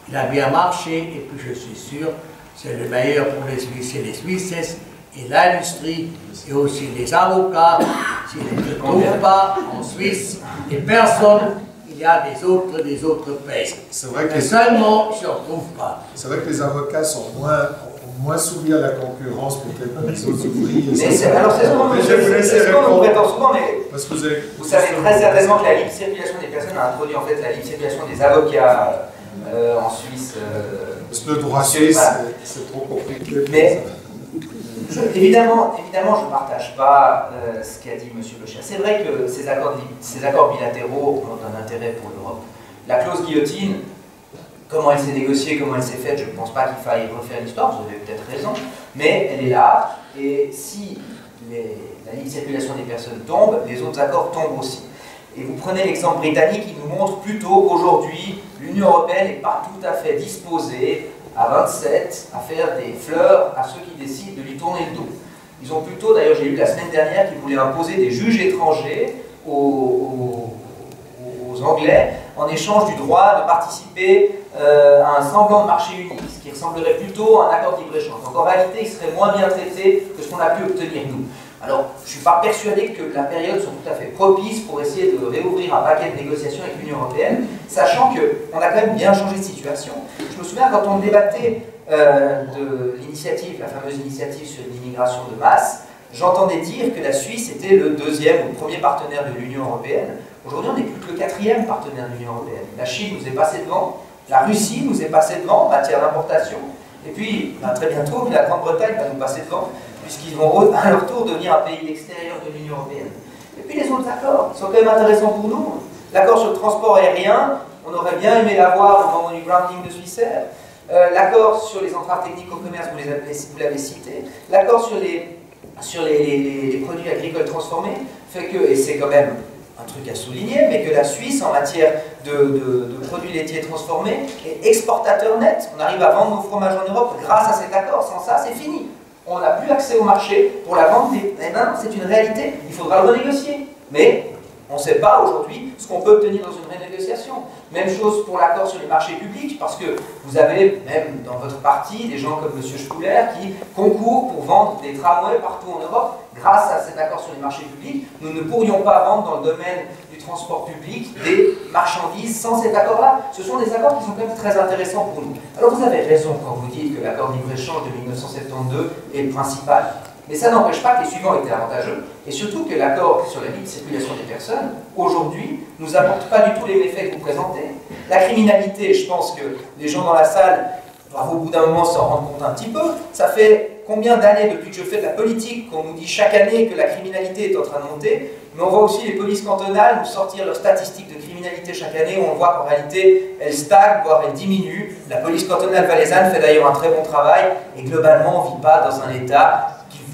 il a bien marché, et puis je suis sûr, c'est le meilleur pour les Suisses et les Suisses, et l'industrie, et aussi les avocats, s'ils ne se trouvent pas en Suisse, et personne, il y a des autres pays. C'est vrai que mais seulement, si on ne trouve pas. C'est vrai que les avocats sont moins soumis à la concurrence peut-être que les autres ouvriers. Alors c'est ce qu'on nous prétend souvent, mais parce que vous savez très certainement que la libre circulation des personnes a introduit en fait la libre circulation des avocats en Suisse. Parce que le droit suisse, voilà. c'est trop compliqué. Mais évidemment, je ne partage pas ce qu'a dit M. Beuchere. C'est vrai que ces accords bilatéraux ont un intérêt pour l'Europe. La clause guillotine, comment elle s'est négociée, comment elle s'est faite, je ne pense pas qu'il faille refaire l'histoire, vous avez peut-être raison, mais elle est là, et si la libre circulation des personnes tombe, les autres accords tombent aussi. Et vous prenez l'exemple britannique qui nous montre plutôt qu'aujourd'hui, l'Union européenne n'est pas tout à fait disposée à 27 à faire des fleurs à ceux qui décident de lui tourner le dos. Ils ont plutôt, d'ailleurs j'ai lu la semaine dernière, qu'ils voulaient imposer des juges étrangers aux Anglais en échange du droit de participer à un semblant de marché unique, ce qui ressemblerait plutôt à un accord de libre-échange. Donc en réalité, ils seraient moins bien traités que ce qu'on a pu obtenir nous. Alors, je ne suis pas persuadé que la période soit tout à fait propice pour essayer de réouvrir un paquet de négociations avec l'Union européenne, sachant qu'on a quand même bien changé de situation. Je me souviens quand on débattait de l'initiative, la fameuse initiative sur l'immigration de masse, j'entendais dire que la Suisse était le deuxième ou le premier partenaire de l'Union européenne. Aujourd'hui, on n'est plus que le quatrième partenaire de l'Union européenne. La Chine nous est passée devant, la Russie nous est passée devant en matière d'importation, et puis très bientôt, la Grande-Bretagne va nous passer devant, puisqu'ils vont à leur tour devenir un pays extérieur de l'Union européenne. Et puis les autres accords sont quand même intéressants pour nous. L'accord sur le transport aérien, on aurait bien aimé l'avoir au moment du grounding de Swissair. L'accord sur les entraves techniques au commerce, vous l'avez cité. L'accord sur les produits agricoles transformés fait que, et c'est quand même un truc à souligner, mais que la Suisse, en matière de produits laitiers transformés, est exportateur net. On arrive à vendre nos fromages en Europe grâce à cet accord. Sans ça, c'est fini. On n'a plus accès au marché pour la vente des... Eh bien, c'est une réalité. Il faudra le renégocier. Mais on ne sait pas aujourd'hui ce qu'on peut obtenir dans une renégociation. Même chose pour l'accord sur les marchés publics, parce que vous avez, même dans votre parti, des gens comme M. Spuller qui concourent pour vendre des tramways partout en Europe. Grâce à cet accord sur les marchés publics, nous ne pourrions pas vendre dans le domaine du transport public des marchandises sans cet accord-là. Ce sont des accords qui sont quand même très intéressants pour nous. Alors vous avez raison quand vous dites que l'accord de libre-échange de 1972 est le principal. Mais ça n'empêche pas que les suivants étaient avantageux, et surtout que l'accord sur la libre circulation des personnes, aujourd'hui, ne nous apporte pas du tout les méfaits que vous présentez. La criminalité, je pense que les gens dans la salle doivent au bout d'un moment s'en rendre compte un petit peu. Ça fait combien d'années depuis que je fais de la politique qu'on nous dit chaque année que la criminalité est en train de monter, mais on voit aussi les polices cantonales nous sortir leurs statistiques de criminalité chaque année, où on voit qu'en réalité, elles stagnent, voire elles diminuent. La police cantonale valaisanne fait d'ailleurs un très bon travail, et globalement, on ne vit pas dans un état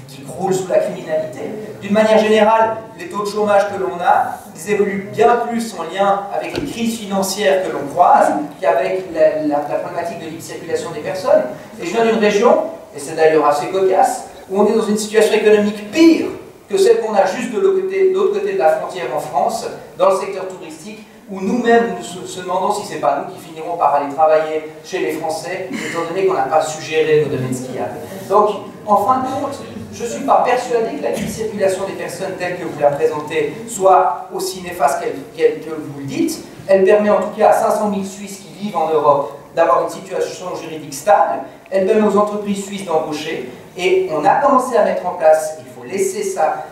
qui croule sous la criminalité. D'une manière générale, les taux de chômage que l'on a, ils évoluent bien plus en lien avec les crises financières que l'on croise qu'avec la problématique de libre circulation des personnes. Et je viens d'une région, et c'est d'ailleurs assez cocasse, où on est dans une situation économique pire que celle qu'on a juste de l'autre côté de la frontière en France, dans le secteur touristique, où nous-mêmes nous se demandons si ce n'est pas nous qui finirons par aller travailler chez les Français, étant donné qu'on n'a pas su gérer nos domaines skiables. Donc, en fin de compte, je ne suis pas persuadé que la libre circulation des personnes telle que vous la présentez soit aussi néfaste que vous le dites. Elle permet en tout cas à 500 000 Suisses qui vivent en Europe d'avoir une situation juridique stable. Elle permet aux entreprises suisses d'embaucher. Et on a commencé à mettre en place, il faut laisser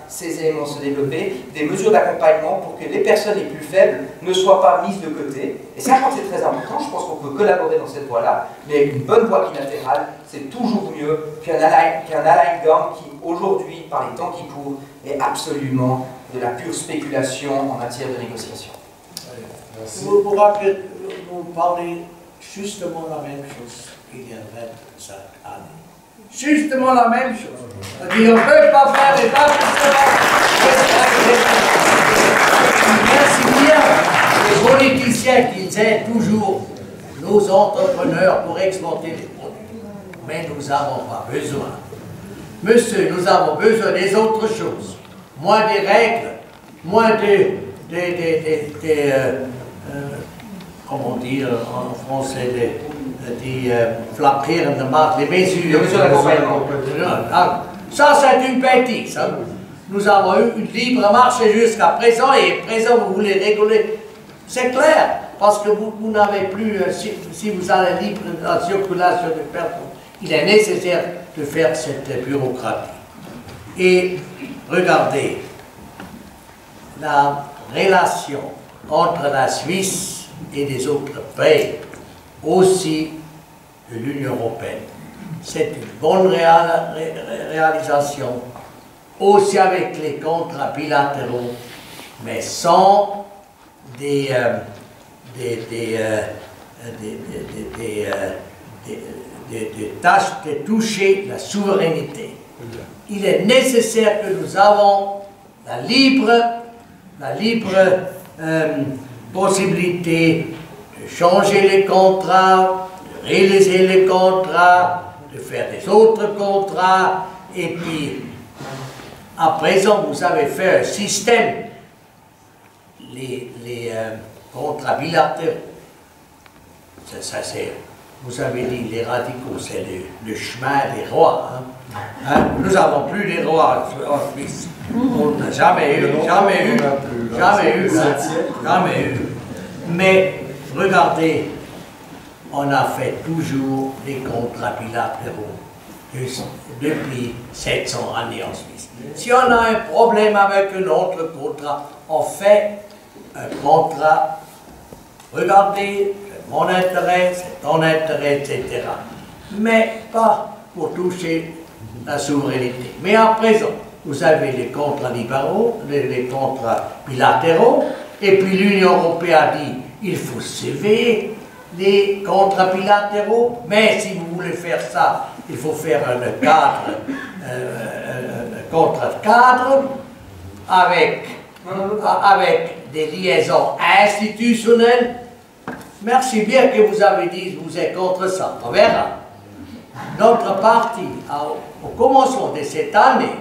ces éléments se développer, des mesures d'accompagnement pour que les personnes les plus faibles ne soient pas mises de côté. Et ça, je pense que c'est très important. Je pense qu'on peut collaborer dans cette voie-là. Mais avec une bonne voie bilatérale, c'est toujours mieux qu'un align gum qui, aujourd'hui, par les temps qui courent, est absolument de la pure spéculation en matière de négociation. Vous parlez justement la même chose qu'il y a 25 années. Justement la même chose. C'est-à-dire, on ne peut pas faire des pas Merci bien les politiciens qui aident toujours nos entrepreneurs pour exporter les produits. Mais nous n'avons pas besoin. Monsieur, nous avons besoin des autres choses. Moins des règles, moins comment dire en français, des flappierende maat, les mesures. Ça, c'est une bêtise. Hein. Nous avons eu une libre marche jusqu'à présent, et à présent, vous voulez réguler. C'est clair, parce que vous n'avez plus, si vous avez libre la circulation de personnes, il est nécessaire de faire cette bureaucratie. Et regardez, la relation entre la Suisse et les autres pays, aussi de l'Union européenne, c'est une bonne réalisation, aussi avec les contrats bilatéraux, mais sans des tâches de toucher la souveraineté. Il est nécessaire que nous avons la libre possibilité de changer les contrats, de réaliser les contrats, de faire des autres contrats, et puis à présent vous avez fait un système, les contrats bilatéraux, vous avez dit les radicaux, c'est le chemin des rois. Hein? Nous n'avons plus les rois en Suisse. On n'a jamais eu. Mais regardez, on a fait toujours des contrats bilatéraux depuis 700 années en Suisse. Si on a un problème avec un autre contrat, on fait un contrat. Regardez, c'est mon intérêt, c'est ton intérêt, etc. Mais pas pour toucher la souveraineté. Mais à présent, vous avez les contrats libéraux, les contrats bilatéraux, et puis l'Union européenne a dit il faut sauver les contrats bilatéraux, mais si vous voulez faire ça, il faut faire un cadre, un contrat de cadre avec des liaisons institutionnelles. Merci bien que vous avez dit que vous êtes contre ça. On verra. Notre parti, au commencement de cette année,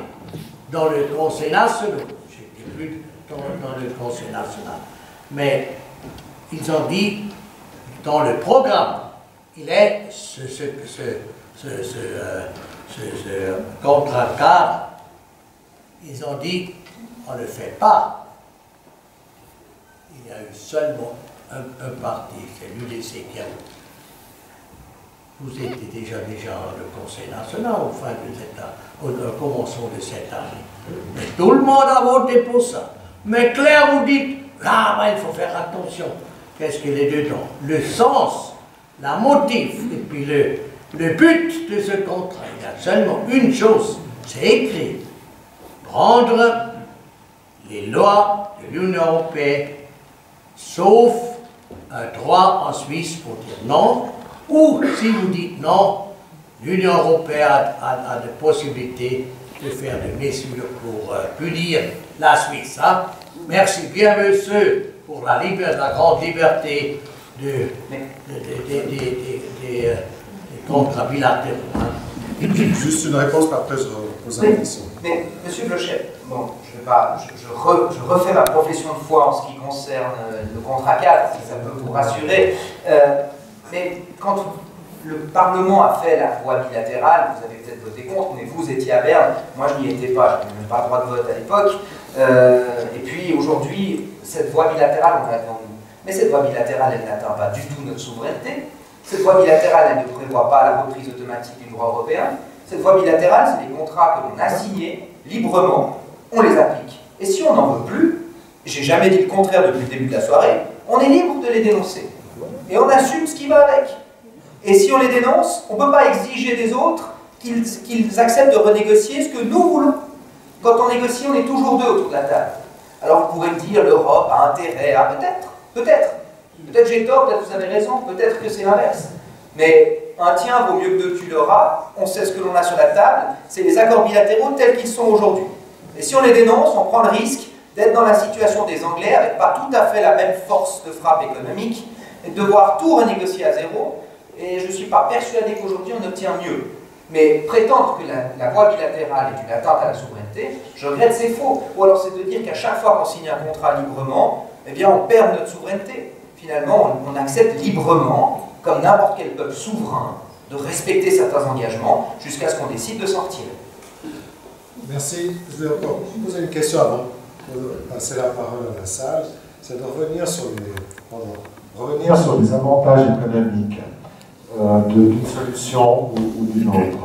dans le Conseil national, je n'étais plus dans le Conseil national, mais ils ont dit, dans le programme, il est ce contrat cadre, ils ont dit, on ne le fait pas. Il y a eu seulement un parti, c'est l'UDC qui a. Vous étiez déjà dans le Conseil national au commencement de cette année. Mais tout le monde a voté pour ça. Mais Claire, vous dites, ah, ben, il faut faire attention. Qu'est-ce qu'il est dedans? Le sens, la motif, et puis le but de ce contrat. Il y a seulement une chose, c'est écrit. Prendre les lois de l'Union européenne, sauf un droit en Suisse pour dire non, ou si vous dites non, l'Union européenne a des possibilités de faire des mesures pour punir la Suisse. Hein? Merci bien, monsieur, pour la grande liberté des contrats bilatéraux. Hein? Juste une réponse, puis après je pose la question. Mais, monsieur Blocher, bon, je refais ma profession de foi en ce qui concerne le contrat cadre, si ça peut vous rassurer. Mais quand le Parlement a fait la voie bilatérale, vous avez peut-être voté contre, mais vous étiez à Berne, moi je n'y étais pas, je n'avais même pas le droit de vote à l'époque. Et puis aujourd'hui, cette voie bilatérale, on l'a devant nous. Mais cette voie bilatérale, elle n'atteint pas du tout notre souveraineté. Cette voie bilatérale, elle ne prévoit pas la reprise automatique du droit européen. Cette voie bilatérale, c'est des contrats que l'on a signés librement, on les applique. Et si on n'en veut plus, j'ai jamais dit le contraire depuis le début de la soirée, on est libre de les dénoncer. Et on assume ce qui va avec. Et si on les dénonce, on ne peut pas exiger des autres qu'ils acceptent de renégocier ce que nous voulons. Quand on négocie, on est toujours deux autour de la table. Alors vous pourrez me dire, l'Europe a intérêt à... Peut-être j'ai tort, peut-être vous avez raison, peut-être que c'est l'inverse. Mais un tien vaut mieux que deux tu l'auras, on sait ce que l'on a sur la table, c'est les accords bilatéraux tels qu'ils sont aujourd'hui. Et si on les dénonce, on prend le risque d'être dans la situation des Anglais, avec pas tout à fait la même force de frappe économique, et de devoir tout renégocier à zéro. Et je ne suis pas persuadé qu'aujourd'hui on obtient mieux. Mais prétendre que la voie bilatérale est une atteinte à la souveraineté, je regrette, c'est faux. Ou alors c'est de dire qu'à chaque fois qu'on signe un contrat librement, eh bien on perd notre souveraineté. Finalement, on accepte librement, comme n'importe quel peuple souverain, de respecter certains engagements jusqu'à ce qu'on décide de sortir. Merci. Je vais encore poser une question avant de passer la parole à la salle. C'est de revenir sur les avantages économiques d'une solution ou d'une autre.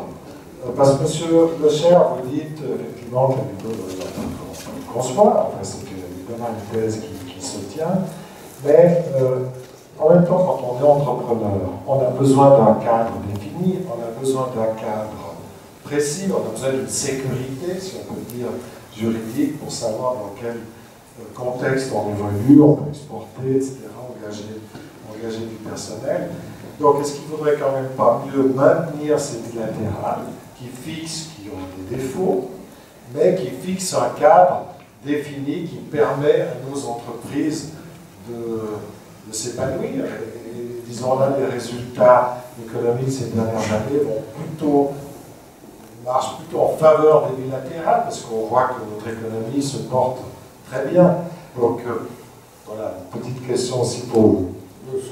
Parce que, monsieur Blocher, vous dites effectivement qu'on conçoit, enfin, c'est évidemment une thèse qui se tient, mais en même temps, quand on est entrepreneur, on a besoin d'un cadre défini, on a besoin d'un cadre précis, on a besoin d'une sécurité, si on peut dire, juridique, pour savoir dans quel contexte on évolue, on peut exporter, etc., engager du personnel. Donc, est-ce qu'il ne faudrait quand même pas mieux maintenir ces bilatérales qui ont des défauts, mais qui fixent un cadre défini qui permet à nos entreprises de s'épanouir? Et, disons là, les résultats économiques ces dernières années marchent plutôt en faveur des bilatérales, parce qu'on voit que notre économie se porte très bien. Donc, voilà, une petite question aussi pour vous. Nous ne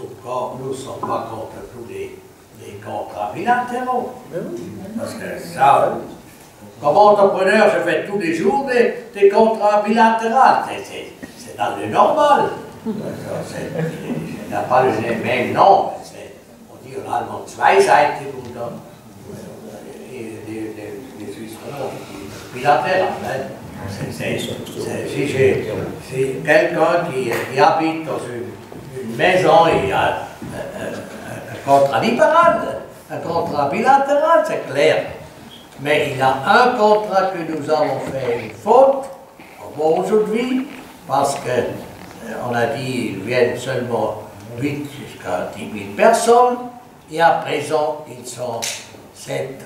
sommes pas contre tous les contrats bilatéraux. Parce que ça, comme entrepreneur, je fais tous les jours des contrats bilatéraux. C'est dans le normal. Je n'ai pas le même nom. On dit en allemand zweiseitig oder les Suisses bilatéral. Si quelqu'un qui habite dans une maison et il y a un contrat libéral, un contrat bilatéral, c'est clair. Mais il y a un contrat que nous avons fait une faute aujourd'hui, parce qu'on a dit qu'ils viennent seulement 8 jusqu'à 10 000 personnes, et à présent ils sont 7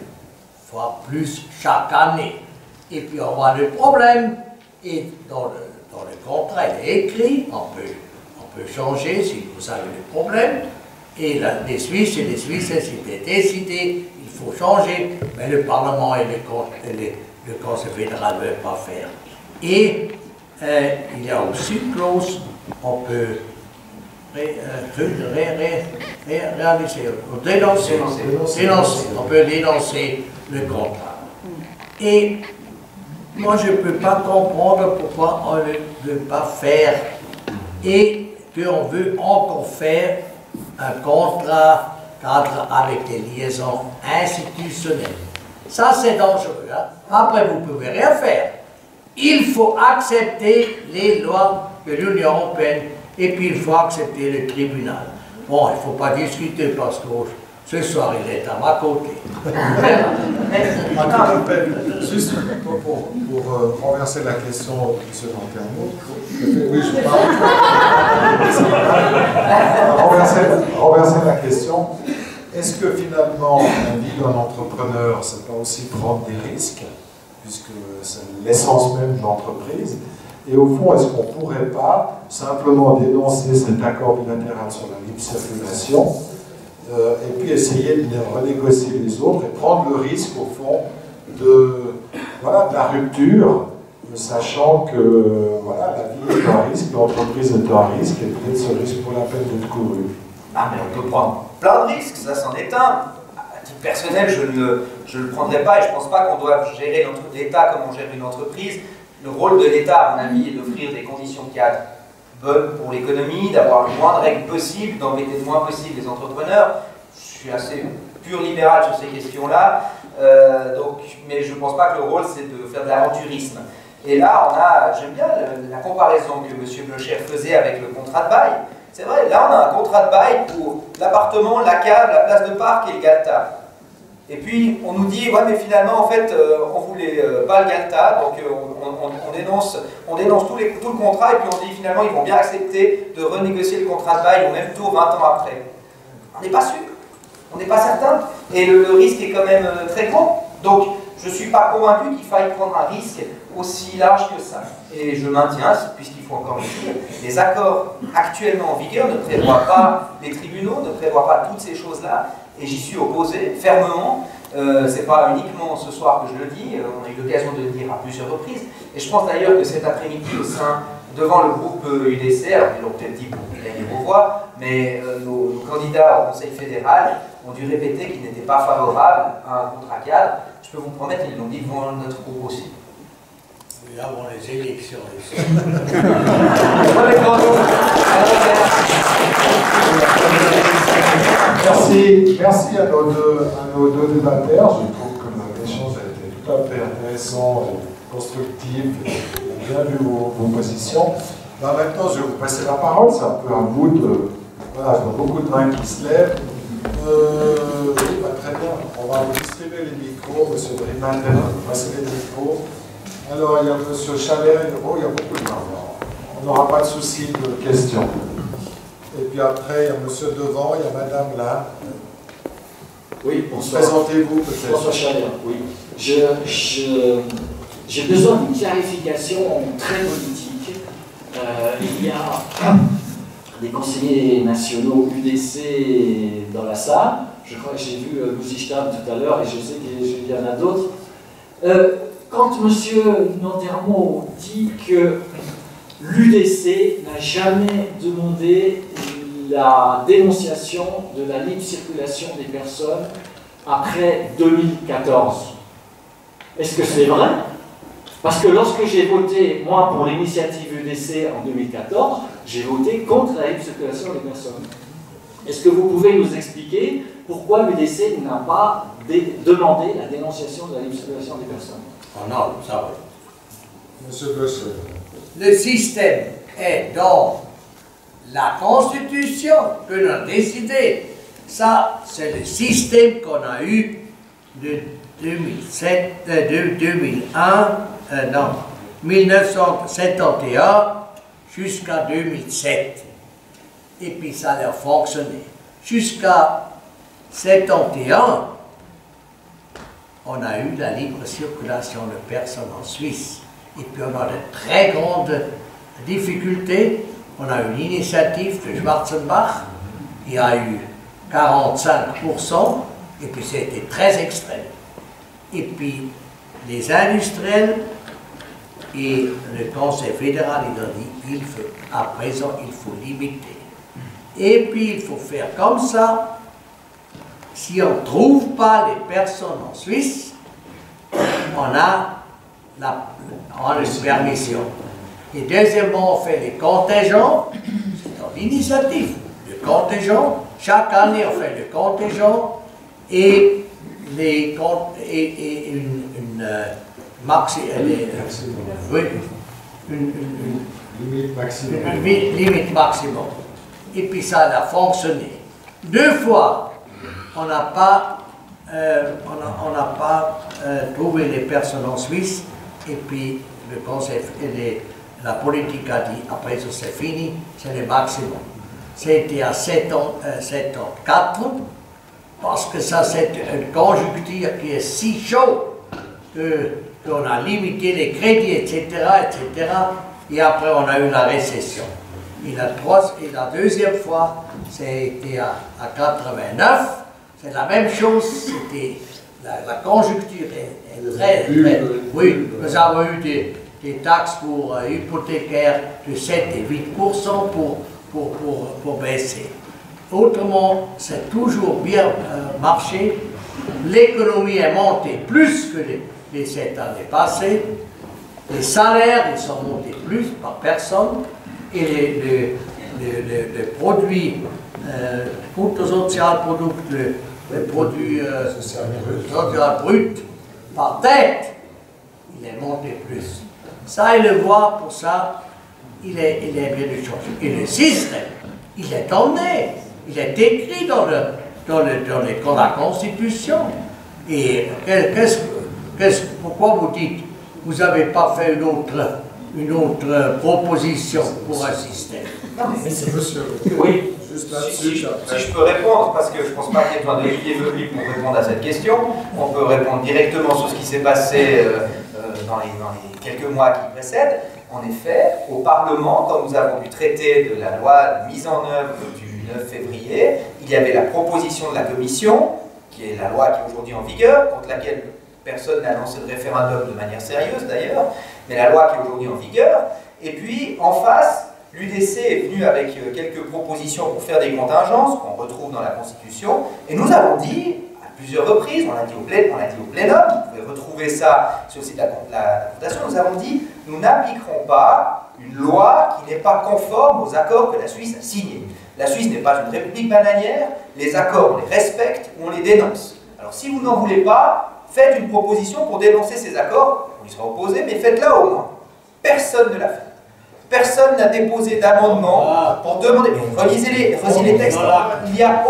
fois plus chaque année. Et puis on voit le problème, et dans le contrat il est écrit, on peut changer si vous avez le problème, et les Suisses et les Suisses, c'était décidé, il faut changer, mais le Parlement et le Conseil fédéral ne veulent pas faire. Et il y a aussi une clause, on peut on peut dénoncer le contrat. Et moi, je ne peux pas comprendre pourquoi on ne veut pas faire et qu'on veut encore faire un contrat cadre avec des liaisons institutionnelles. Ça, c'est dangereux. Hein? Après, vous ne pouvez rien faire. Il faut accepter les lois de l'Union européenne et puis il faut accepter le tribunal. Bon, il ne faut pas discuter parce que ce soir, il est à ma côté. Juste pour renverser la question de M. Lanterneau, oui, je parle. renverser la question. Est-ce que finalement, la vie d'un entrepreneur, c'est pas aussi prendre des risques, puisque c'est l'essence même de l'entreprise? Et au fond, est-ce qu'on ne pourrait pas simplement dénoncer cet accord bilatéral sur la libre circulation et puis essayer de renégocier les autres et prendre le risque, au fond, de la rupture, sachant que la vie est un risque, l'entreprise est un risque, et peut-être ce risque vaut la peine d'être couru. Ah, mais on peut prendre plein de risques, ça c'en est un. À titre personnel, je ne le prendrai pas et je ne pense pas qu'on doive gérer l'État comme on gère une entreprise. Le rôle de l'État, à mon avis, est d'offrir des conditions de cadre bonnes pour l'économie, d'avoir le moins de règles possibles, d'embêter le moins possible les entrepreneurs. Je suis assez pur libéral sur ces questions-là, mais je ne pense pas que le rôle, c'est de faire de l'aventurisme. Et là, j'aime bien la comparaison que M. Blocher faisait avec le contrat de bail. C'est vrai, là, on a un contrat de bail pour l'appartement, la cave, la place de parc et le Galta. Et puis, on nous dit, ouais, mais finalement, en fait, on voulait pas le Galta, donc on dénonce tout le contrat, et puis on dit, finalement, ils vont bien accepter de renégocier le contrat de bail au même taux 20 ans après. On n'est pas sûr, on n'est pas certain, et le risque est quand même très grand. Donc, je ne suis pas convaincu qu'il faille prendre un risque aussi large que ça. Et je maintiens, puisqu'il faut encore le dire, les accords actuellement en vigueur ne prévoient pas les tribunaux, ne prévoient pas toutes ces choses-là, et j'y suis opposé fermement. C'est pas uniquement ce soir que je le dis, on a eu l'occasion de le dire à plusieurs reprises, et je pense d'ailleurs que cet après-midi devant le groupe UDC, alors ils l'ont peut-être dit pour gagner vos voix, mais nos candidats au Conseil fédéral ont dû répéter qu'ils n'étaient pas favorables à un contrat cadre. Je peux vous promettre qu'ils l'ont dit devant notre groupe aussi. Et avant les élections, Merci à nos deux débatteurs. Je trouve que l'échange a été tout à fait intéressant et constructif. J'ai bien vu vos positions. Là, maintenant, je vais vous passer la parole. C'est un peu à vous de... Voilà, je vois beaucoup de mains qui se lèvent. Oui, très bien. On va vous distribuer les micros. Monsieur Briman, vous passez les micros. Alors, il y a monsieur Chalet. Oh, il y a beaucoup de mains. On n'aura pas de souci de questions. Et puis après, il y a monsieur devant, il y a madame là. Oui, bonsoir. Présentez-vous peut-être. François Chalet, oui. J'ai besoin d'une clarification très politique. Il y a des conseillers nationaux UDC dans la salle. Je crois que j'ai vu Louzistam tout à l'heure et je sais qu'il y en a d'autres. Quand M. Nantermo dit que l'UDC n'a jamais demandé la dénonciation de la libre circulation des personnes après 2014, est-ce que c'est vrai? Parce que lorsque j'ai voté, moi, pour l'initiative UDC en 2014, j'ai voté contre la libre circulation des personnes. Est-ce que vous pouvez nous expliquer pourquoi l'UDC n'a pas demandé la dénonciation de la libre circulation des personnes? Oh non, ça oui. Monsieur Blocher. Le système est dans la Constitution que l'on a décidé. Ça, c'est le système qu'on a eu de 1971 jusqu'à 2007. Et puis ça a fonctionné. Jusqu'à 1971, on a eu la libre circulation de personnes en Suisse. Et puis on a de très grandes difficultés. On a eu l'initiative de Schwarzenbach, il y a eu 45%, et puis c'était très extrême. Et puis les industriels et le Conseil fédéral, ils ont dit, à présent, il faut limiter. Et puis il faut faire comme ça. Si on ne trouve pas les personnes en Suisse, on a une permission. Et deuxièmement, on fait les contingents, c'est dans l'initiative, le contingent. Chaque année, on fait le contingent et limite maximum. Et puis ça a fonctionné. 2 fois, on n'a pas trouvé les personnes en Suisse, et puis le Conseil, la politique a dit, après ça c'est fini, c'est le maximum. C'était à 74, parce que ça c'est une conjoncture qui est si chaude qu'on a limité les crédits, etc., etc., et après on a eu la récession. Et la deuxième fois, c'était à 89, c'est la même chose, c'était la conjoncture est très, oui, nous avons eu des taxes pour hypothécaires de 7 et 8% pour baisser. Autrement, c'est toujours bien marché. L'économie est montée plus que les 7 années passées. Les salaires, ils sont montés plus par personne. Et les produits, coûts social produits, les produits social brut par tête, il est monté plus. Ça, il le voit, pour ça, il est bien changé. Et le système, il est donné, il est écrit dans la Constitution. Et pourquoi vous dites, vous n'avez pas fait une autre proposition pour un système? Oui, juste là-dessus. Si je peux répondre, parce que je ne pense pas qu'il y ait besoin d'Olivier Meuly pour répondre à cette question, on peut répondre directement sur ce qui s'est passé dans les quelques mois qui précèdent. En effet, au Parlement, quand nous avons dû traiter de la loi de mise en œuvre du 9 février, il y avait la proposition de la Commission, qui est la loi qui est aujourd'hui en vigueur, contre laquelle personne n'a lancé de référendum de manière sérieuse d'ailleurs, mais la loi qui est aujourd'hui en vigueur. Et puis, en face, l'UDC est venu avec quelques propositions pour faire des contingences qu'on retrouve dans la Constitution, et nous avons dit, à plusieurs reprises, on l'a dit au plénum, vous pouvez retrouver ça sur le site de la Fondation, nous avons dit, nous n'appliquerons pas une loi qui n'est pas conforme aux accords que la Suisse a signés. La Suisse n'est pas une république bananière, les accords, on les respecte ou on les dénonce. Alors si vous n'en voulez pas, faites une proposition pour dénoncer ces accords, on y sera opposé, mais faites-la au moins. Personne ne l'a fait. Personne n'a déposé d'amendement pour demander. Mais relisez les textes. Il n'y a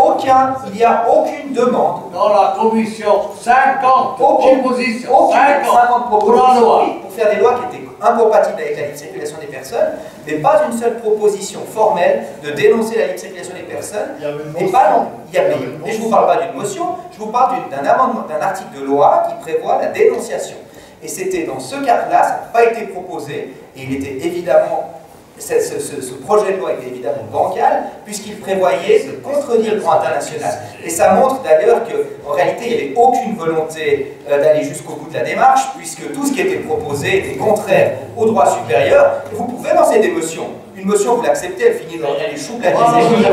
aucune demande. Dans la commission, 50 propositions. 50 propositions loi. pour faire des lois qui étaient incompatibles avec la libre circulation des personnes, mais pas une seule proposition formelle de dénoncer la libre circulation des personnes. Et pas non. Mais je ne vous parle pas d'une motion, je vous parle d'un amendement, d'un article de loi qui prévoit la dénonciation. Et c'était dans ce cadre-là, ça n'a pas été proposé, et il était évidemment, ce projet de loi était évidemment bancal, puisqu'il prévoyait de contredire le droit international. Et ça montre d'ailleurs qu'en réalité, il n'y avait aucune volonté d'aller jusqu'au bout de la démarche, puisque tout ce qui était proposé était contraire au droit supérieur. Et vous pouvez lancer des motions. Une motion, vous l'acceptez, elle finit dans les choux platisés.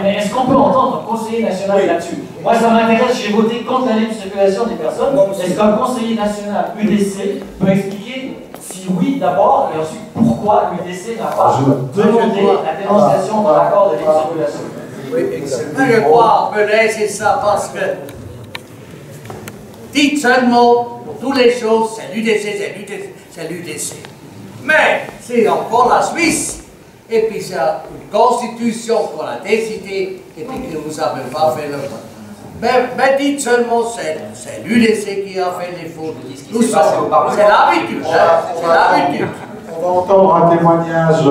Mais est-ce qu'on peut entendre un conseiller national là-dessus? Moi, ça m'intéresse, j'ai voté contre la libre circulation des personnes. Est-ce qu'un conseiller national UDC peut expliquer si oui d'abord, et ensuite pourquoi l'UDC n'a pas demandé la dénonciation dans l'accord de libre circulation? Oui, exactement. Je crois on peut laisser ça parce que dites seulement pour toutes les choses, c'est l'UDC, c'est l'UDC. Mais c'est encore la Suisse. Et puis c'est une constitution qu'on a décidée et puis que vous n'avez pas fait le vote. Mais dites seulement c'est l'UDC qui a fait les fautes. C'est l'habitude. C'est l'habitude. On va entendre un témoignage,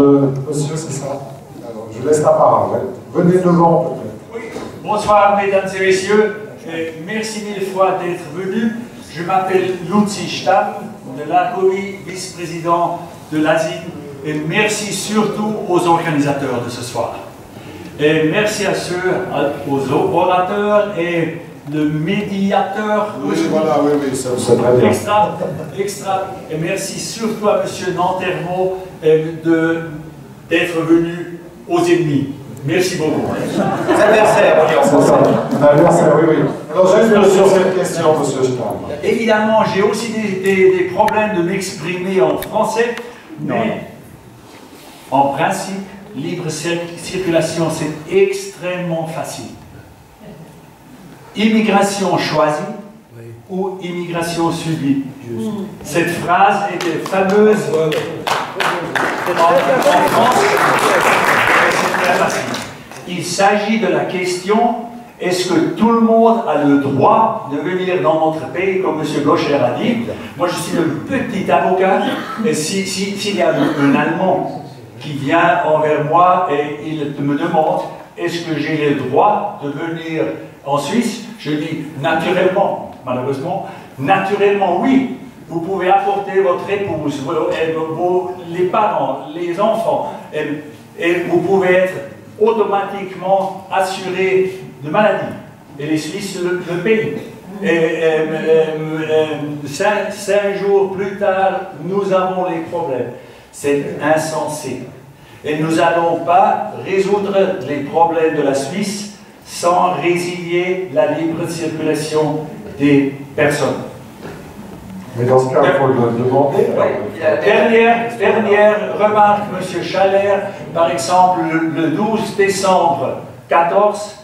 monsieur, c'est ça? Alors, je laisse la parole. Venez devant peut-être. Oui. Bonsoir mesdames et messieurs. Merci mille fois d'être venus. Je m'appelle Luzi Stamm, de l'ACOI, vice-président de l'ASIN, et merci surtout aux organisateurs de ce soir. Et merci à aux orateurs et le médiateur. Oui, voilà, oui, ça très bien. Extra. Et merci surtout à M. Nantermo d'être venu aux ennemis. Merci beaucoup. Adversaire, c'est ça. Un adversaire, oui. Alors, juste sur cette question, M. Stamm. Évidemment, j'ai aussi des problèmes de m'exprimer en français, mais en principe, libre circulation, c'est extrêmement facile. Immigration choisie ou immigration subie. Cette phrase était fameuse en France. C'est très facile. Il s'agit de la question: est-ce que tout le monde a le droit de venir dans notre pays, comme M. Gaucher a dit? Moi, je suis le petit avocat, et s'il y a un Allemand qui vient envers moi et il me demande est-ce que j'ai le droit de venir en Suisse, je dis naturellement, malheureusement, naturellement oui. Vous pouvez apporter votre épouse, les parents, les enfants, et vous pouvez être automatiquement assuré de maladie. Et les Suisses le payent. Et 5 jours plus tard, nous avons les problèmes. C'est insensé. Et nous n'allons pas résoudre les problèmes de la Suisse sans résilier la libre circulation des personnes. Mais dans ce cas, il faut le demander. Dernière remarque, M. Chaler, par exemple, le 12 décembre 14,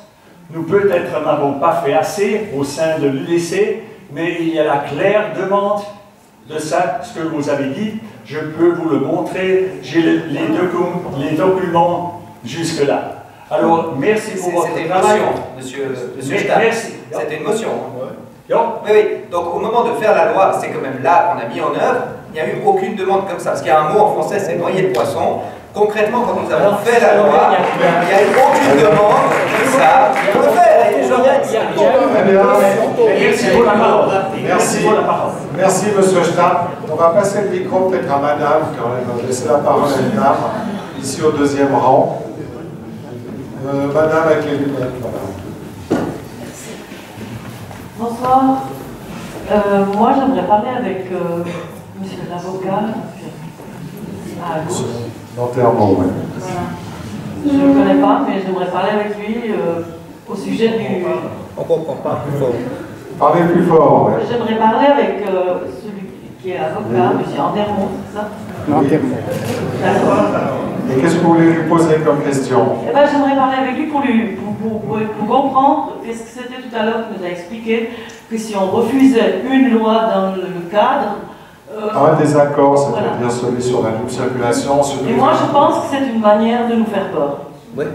nous peut-être n'avons pas fait assez au sein de l'UDC, mais il y a la claire demande de ça, ce que vous avez dit. Je peux vous le montrer, j'ai les documents jusque-là. Alors, merci pour votre travail. Monsieur Stamm. Merci. C'était une motion. Oui. Donc, au moment de faire la loi, c'est quand même là qu'on a mis en œuvre, il n'y a eu aucune demande comme ça. Parce qu'il y a un mot en français, c'est noyer le poisson. concrètement, quand nous avons fait la loi, il n'y a eu aucune demande de ça. On peut faire. Et Merci. Merci, monsieur Stapp. On va passer le micro peut-être à madame, quand même. Laisser la parole à une dame, ici au deuxième rang. Madame avec les lunettes, madame. Bonsoir. Moi, j'aimerais parler avec monsieur l'avocat à gauche. L'enterrement, oui. Voilà. Je ne le connais pas, mais j'aimerais parler avec lui au sujet du... on ne comprend pas plus fort. Parlez plus fort, oui. J'aimerais parler avec celui qui est avocat, monsieur Andermont, c'est ça? Andermont. D'accord. Et qu'est-ce que vous voulez lui poser comme question? Eh ben, j'aimerais parler avec lui pour comprendre qu'est-ce que c'était tout à l'heure qu'il nous a expliqué, que si on refusait une loi dans le cadre... un désaccord, c'est-à-dire voilà. celui sur la libre circulation. Et moi, je pense que c'est une manière de nous faire peur. Oui.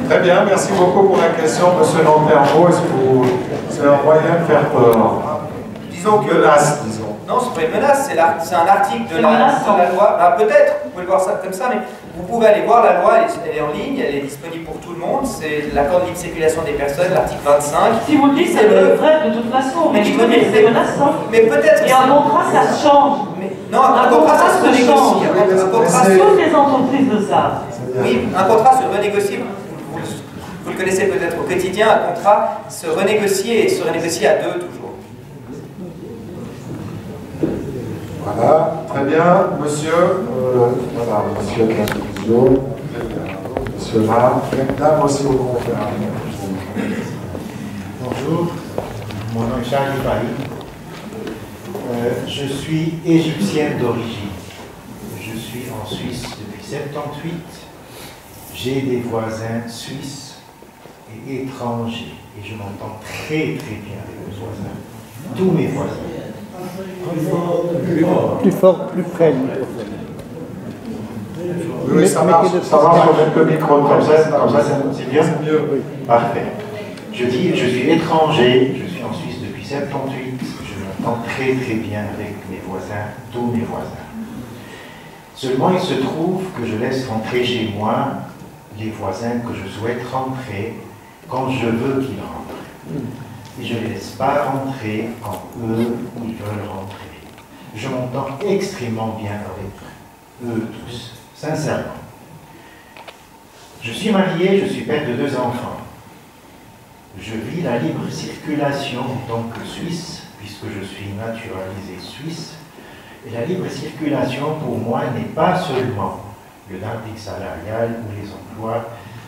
Très bien, merci beaucoup pour la question, monsieur Lanterneau. Est-ce que c'est un moyen de faire peur? Disons que... Menace, disons. Non, c'est pas une menace, c'est un article de la loi. Ah, peut-être, vous pouvez voir ça comme ça, mais vous pouvez aller voir la loi, elle est en ligne, elle est disponible pour tout le monde. C'est l'accord de libre circulation des personnes, l'article 25. Si vous le dites, c'est vrai de toute façon, mais je veux dire, c'est menaçant. Mais peut-être. Et un contrat, ça change. Non, un contrat, ça se renégocie. Toutes les entreprises le savent. Oui, un contrat se renégocie. Vous le connaissez peut-être au quotidien, un contrat se renégocie et se renégocie à deux toujours. Voilà, très bien. Monsieur, voilà, monsieur de la télévision, monsieur là, dame aussi au contraire. Bonjour, mon nom est Charles Paris. Je suis égyptienne d'origine. Je suis en Suisse depuis 78. J'ai des voisins suisses et étrangers. Et je m'entends très très bien avec mes voisins. Tous mes voisins. Plus fort, plus près. Oui, ça marche, pour mettre le micro comme ça c'est bien. C'est mieux. Oui. Parfait. Je dis, je suis étranger, je suis en Suisse depuis 78, je m'entends très très bien avec mes voisins, tous mes voisins. Seulement, il se trouve que je laisse rentrer chez moi les voisins que je souhaite rentrer quand je veux qu'ils rentrent. Et je ne les laisse pas rentrer quand eux, ils veulent rentrer. Je m'entends extrêmement bien avec eux tous, sincèrement. Je suis marié, je suis père de 2 enfants. Je vis la libre circulation en tant que Suisse, puisque je suis naturalisé suisse. Et la libre circulation, pour moi, n'est pas seulement le dumping salarial ou les emplois,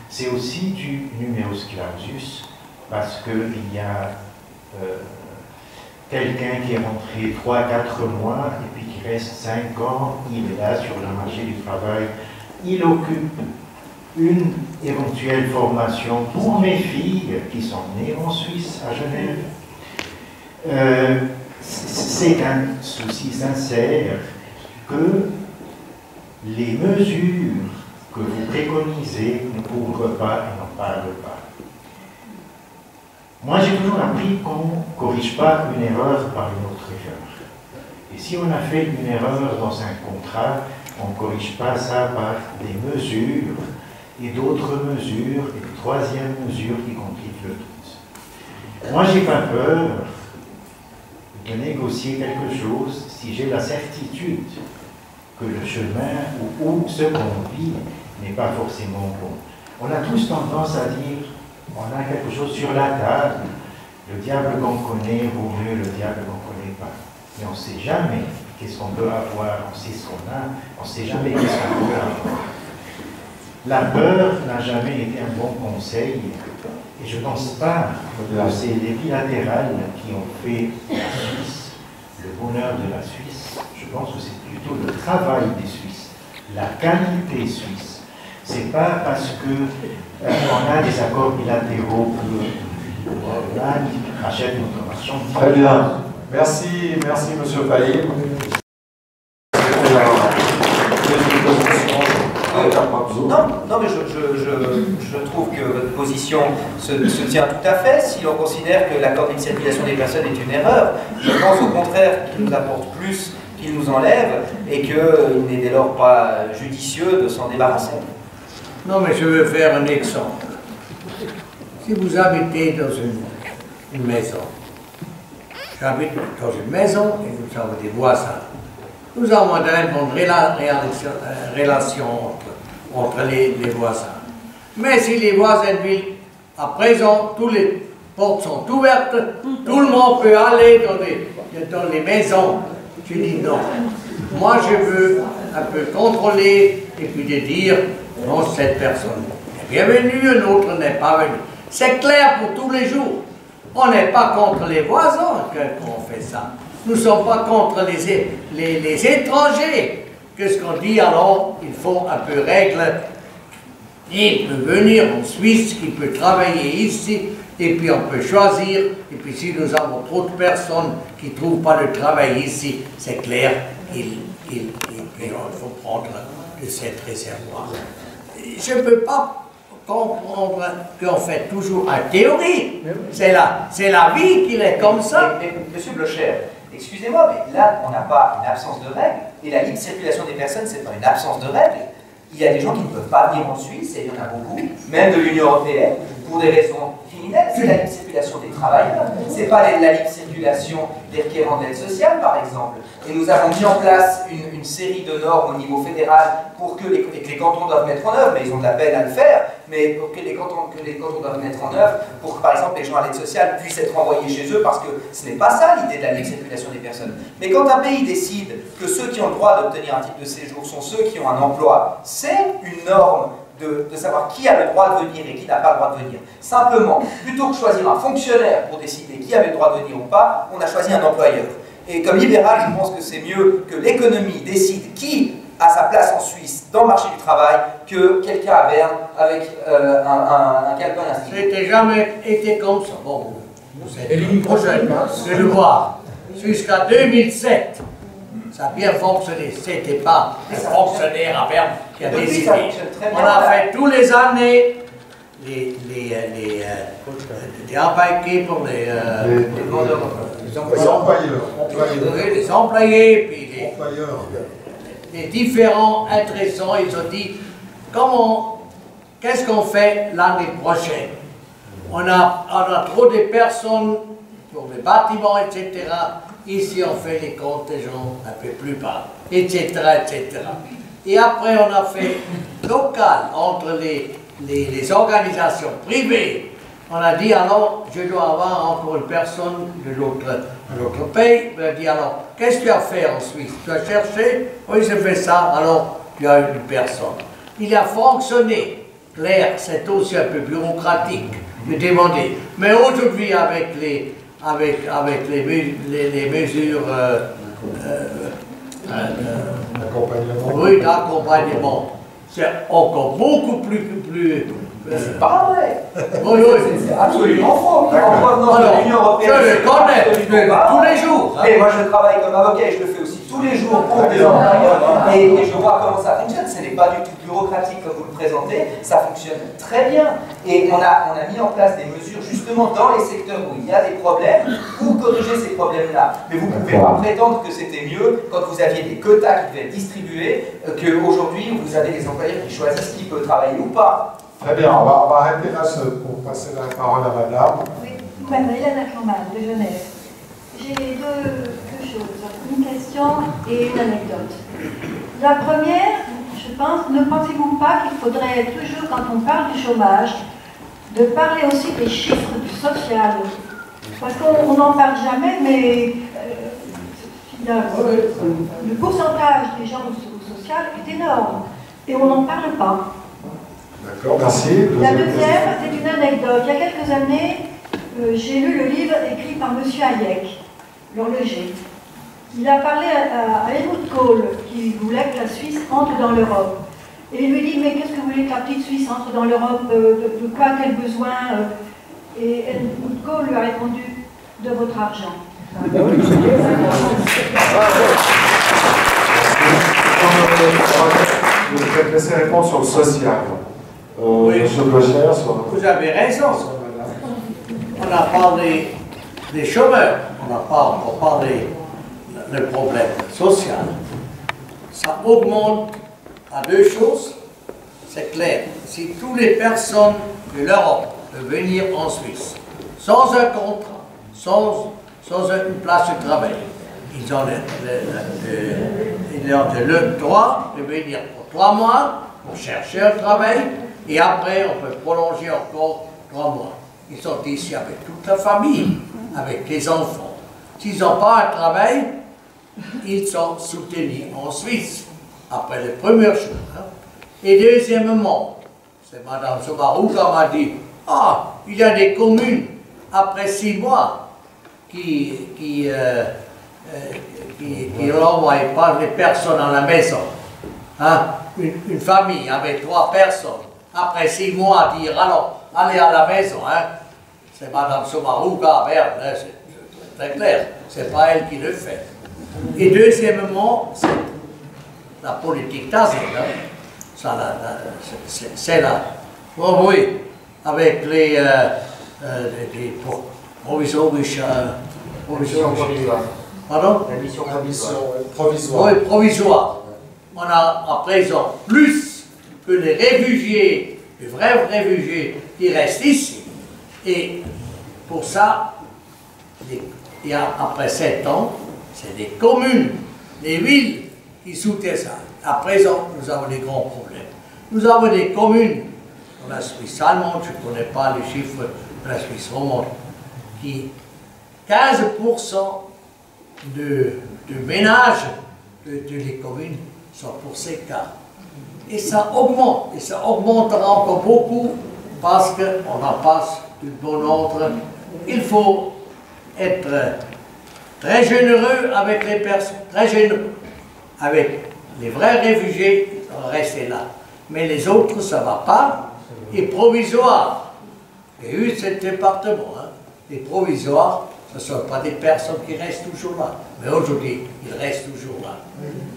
c'est aussi du numerus clausus, parce qu'il y a quelqu'un qui est rentré 3-4 mois et puis qui reste 5 ans, il est là sur le marché du travail, il occupe une éventuelle formation pour mes filles qui sont nées en Suisse, à Genève. C'est un souci sincère que les mesures que vous préconisez ne couvrent pas et n'en parlent pas. Moi, j'ai toujours appris qu'on ne corrige pas une erreur par une autre erreur. Et si on a fait une erreur dans un contrat, on ne corrige pas ça par des mesures et d'autres mesures et une troisième mesure qui complique le tout. Moi, j'ai pas peur de négocier quelque chose si j'ai la certitude que le chemin où ce qu'on vit n'est pas forcément bon. On a tous tendance à dire, on a quelque chose sur la table, le diable qu'on connaît vaut mieux le diable qu'on ne connaît pas. Mais on ne sait jamais qu'est-ce qu'on peut avoir, on sait ce qu'on a, on ne sait jamais qu'est-ce qu'on peut avoir. La peur n'a jamais été un bon conseil, et je ne pense pas que c'est les bilatérales qui ont fait la Suisse, le bonheur de la Suisse. Je pense que c'est plutôt le travail des Suisses, la qualité suisse. C'est pas parce que on a des accords bilatéraux que là, ils achètent notre marchandise. Très bien. Merci, merci Monsieur Paillet. Non, mais je trouve que votre position se tient tout à fait si l'on considère que l'accord de circulation des personnes est une erreur. Je pense au contraire qu'il nous apporte plus qu'il nous enlève. et qu'il n'est dès lors pas judicieux de s'en débarrasser. Non, mais je veux faire un exemple. Si vous habitez dans une maison, j'habite dans une maison et nous avons des voisins. Nous avons une bonne relation entre les voisins. Mais si les voisins disent, à présent, toutes les portes sont ouvertes, tout le monde peut aller dans les maisons. Je dis non. Moi, je veux un peu contrôler et puis de dire, non, cette personne est bien venue, une autre n'est pas venue. C'est clair pour tous les jours. On n'est pas contre les voisins qu'on fait ça. Nous ne sommes pas contre les étrangers. Qu'est-ce qu'on dit alors? Il faut un peu régler. Il peut venir en Suisse, il peut travailler ici, et puis on peut choisir. Et puis si nous avons trop de personnes qui ne trouvent pas le travail ici, c'est clair qu'il faut prendre de cette réservoir. Je ne peux pas comprendre qu'on fait toujours une théorie. C'est la vie qui est comme ça. Mais, Monsieur Blocher, excusez-moi, mais là, on n'a pas une absence de règles. Et la libre circulation des personnes, ce n'est pas une absence de règles. Il y a des gens qui ne peuvent pas venir en Suisse, et il y en a beaucoup, même de l'Union européenne, pour des raisons criminelles. C'est la libre circulation des travailleurs. Ce n'est pas la libre circulation des requérants d'aide sociale, par exemple. Et nous avons mis en place une série de normes au niveau fédéral pour que les cantons doivent mettre en œuvre, mais ils ont de la peine à le faire, mais pour que les cantons doivent mettre en œuvre pour que, par exemple, les gens à l'aide sociale puissent être envoyés chez eux, parce que ce n'est pas ça l'idée de la libre circulation des personnes. Mais quand un pays décide que ceux qui ont le droit d'obtenir un titre de séjour sont ceux qui ont un emploi, c'est une norme de savoir qui a le droit de venir et qui n'a pas le droit de venir. Simplement, plutôt que choisir un fonctionnaire pour décider qui avait le droit de venir ou pas, on a choisi un employeur. Et comme libéral, je pense que c'est mieux que l'économie décide qui a sa place en Suisse dans le marché du travail que quelqu'un à Berne avec un calepin inscrit. C'était jamais été comme ça. Bon, c'est l'année prochaine, je le vois. Jusqu'à 2007, ça a bien fonctionné. C'était pas un fonctionnaire à Berne qui a décidé. On a fait tous les années les pour les employés, puis les différents intéressants, ils ont dit, qu'est-ce qu'on fait l'année prochaine? On a trop de personnes pour les bâtiments, etc. Ici, on fait les contingents un peu plus bas, etc., etc. Et après, on a fait local entre les organisations privées. On a dit alors, je dois avoir encore une personne de l'autre pays. On a dit alors, qu'est-ce que tu as fait en Suisse? Tu as cherché? Oui, j'ai fait ça. Alors, tu as une personne. Il a fonctionné. Claire, c'est aussi un peu bureaucratique de demander. Mais aujourd'hui, avec les mesures d'accompagnement, c'est encore beaucoup plus c'est pas vrai. Oui, c'est absolument faux. En provenance de l'Union européenne, je le connais tous les jours. Mais moi, je travaille comme avocat et je le fais aussi tous les jours pour des employeurs. Et je vois comment ça fonctionne. Ce n'est pas du tout bureaucratique comme vous le présentez. Ça fonctionne très bien. Et on a mis en place des mesures justement dans les secteurs où il y a des problèmes pour corriger ces problèmes-là. Mais vous ne pouvez pas prétendre que c'était mieux quand vous aviez des quotas qui devaient être distribués qu'aujourd'hui vous avez des employeurs qui choisissent qui peut travailler ou pas. Très bien, on va arrêter là pour passer la parole à madame. Oui, madame Hélène Ackermann de Genève. J'ai deux choses, une question et une anecdote. La première, je pense, ne pensez-vous pas qu'il faudrait toujours, quand on parle du chômage, de parler aussi des chiffres du social? Parce qu'on n'en parle jamais, mais le pourcentage des gens au social est énorme et on n'en parle pas. D'accord, merci. La deuxième, c'est une anecdote. Il y a quelques années, j'ai lu le livre écrit par M. Hayek, l'horloger. Il a parlé à Helmut Kohl, qui voulait que la Suisse entre dans l'Europe. Et il lui dit, mais qu'est-ce que vous voulez que la petite Suisse entre dans l'Europe? De quoi a-t-elle besoin? Et Helmut Kohl lui a répondu, de votre argent. Je vais te laisser répondre sur le social. Oui, Monsieur Blocher, vous avez raison. On a parlé des chômeurs, on n'a pas encore parlé du problème social. ça augmente à deux choses. C'est clair. Si toutes les personnes de l'Europe peuvent venir en Suisse, sans un contrat, sans une place de travail, ils ont le droit de venir pour 3 mois, pour chercher un travail, et après on peut prolonger encore 3 mois. Ils sont ici avec toute la famille, avec les enfants. S'ils n'ont pas un travail, ils sont soutenus en Suisse, après les premières choses. Hein. Et deuxièmement, c'est Mme Sobarou qui m'a dit, il y a des communes, après 6 mois, qui n'envoient pas les personnes à la maison. Hein? Une famille avec 3 personnes, après 6 mois, dire alors, allez à la maison. Hein? C'est Mme Somarouka, merde, hein? C'est très clair, c'est pas elle qui le fait. Et deuxièmement, c'est la politique d'asile. Hein? C'est là. Oh oui, avec les provisoires. Pardon? La mission provisoire. Oui, provisoire. On a à présent plus que les réfugiés, les vrais réfugiés qui restent ici. Et pour ça, il y a, après 7 ans, c'est les communes, les villes qui soutiennent ça. À présent, nous avons des grands problèmes. Nous avons des communes, dans la Suisse allemande, je ne connais pas les chiffres de la Suisse romande, qui 15% de ménages de les communes sont pour ces cas. Et ça augmente, et ça augmentera encore beaucoup parce qu'on en passe du bon ordre. Il faut être très généreux avec les personnes, très généreux. Avec les vrais réfugiés, ils vont rester là. Mais les autres, ça ne va pas. Et provisoires, il y a eu ce département, hein. Les provisoires, ce ne sont pas des personnes qui restent toujours là. Mais aujourd'hui, ils restent toujours là.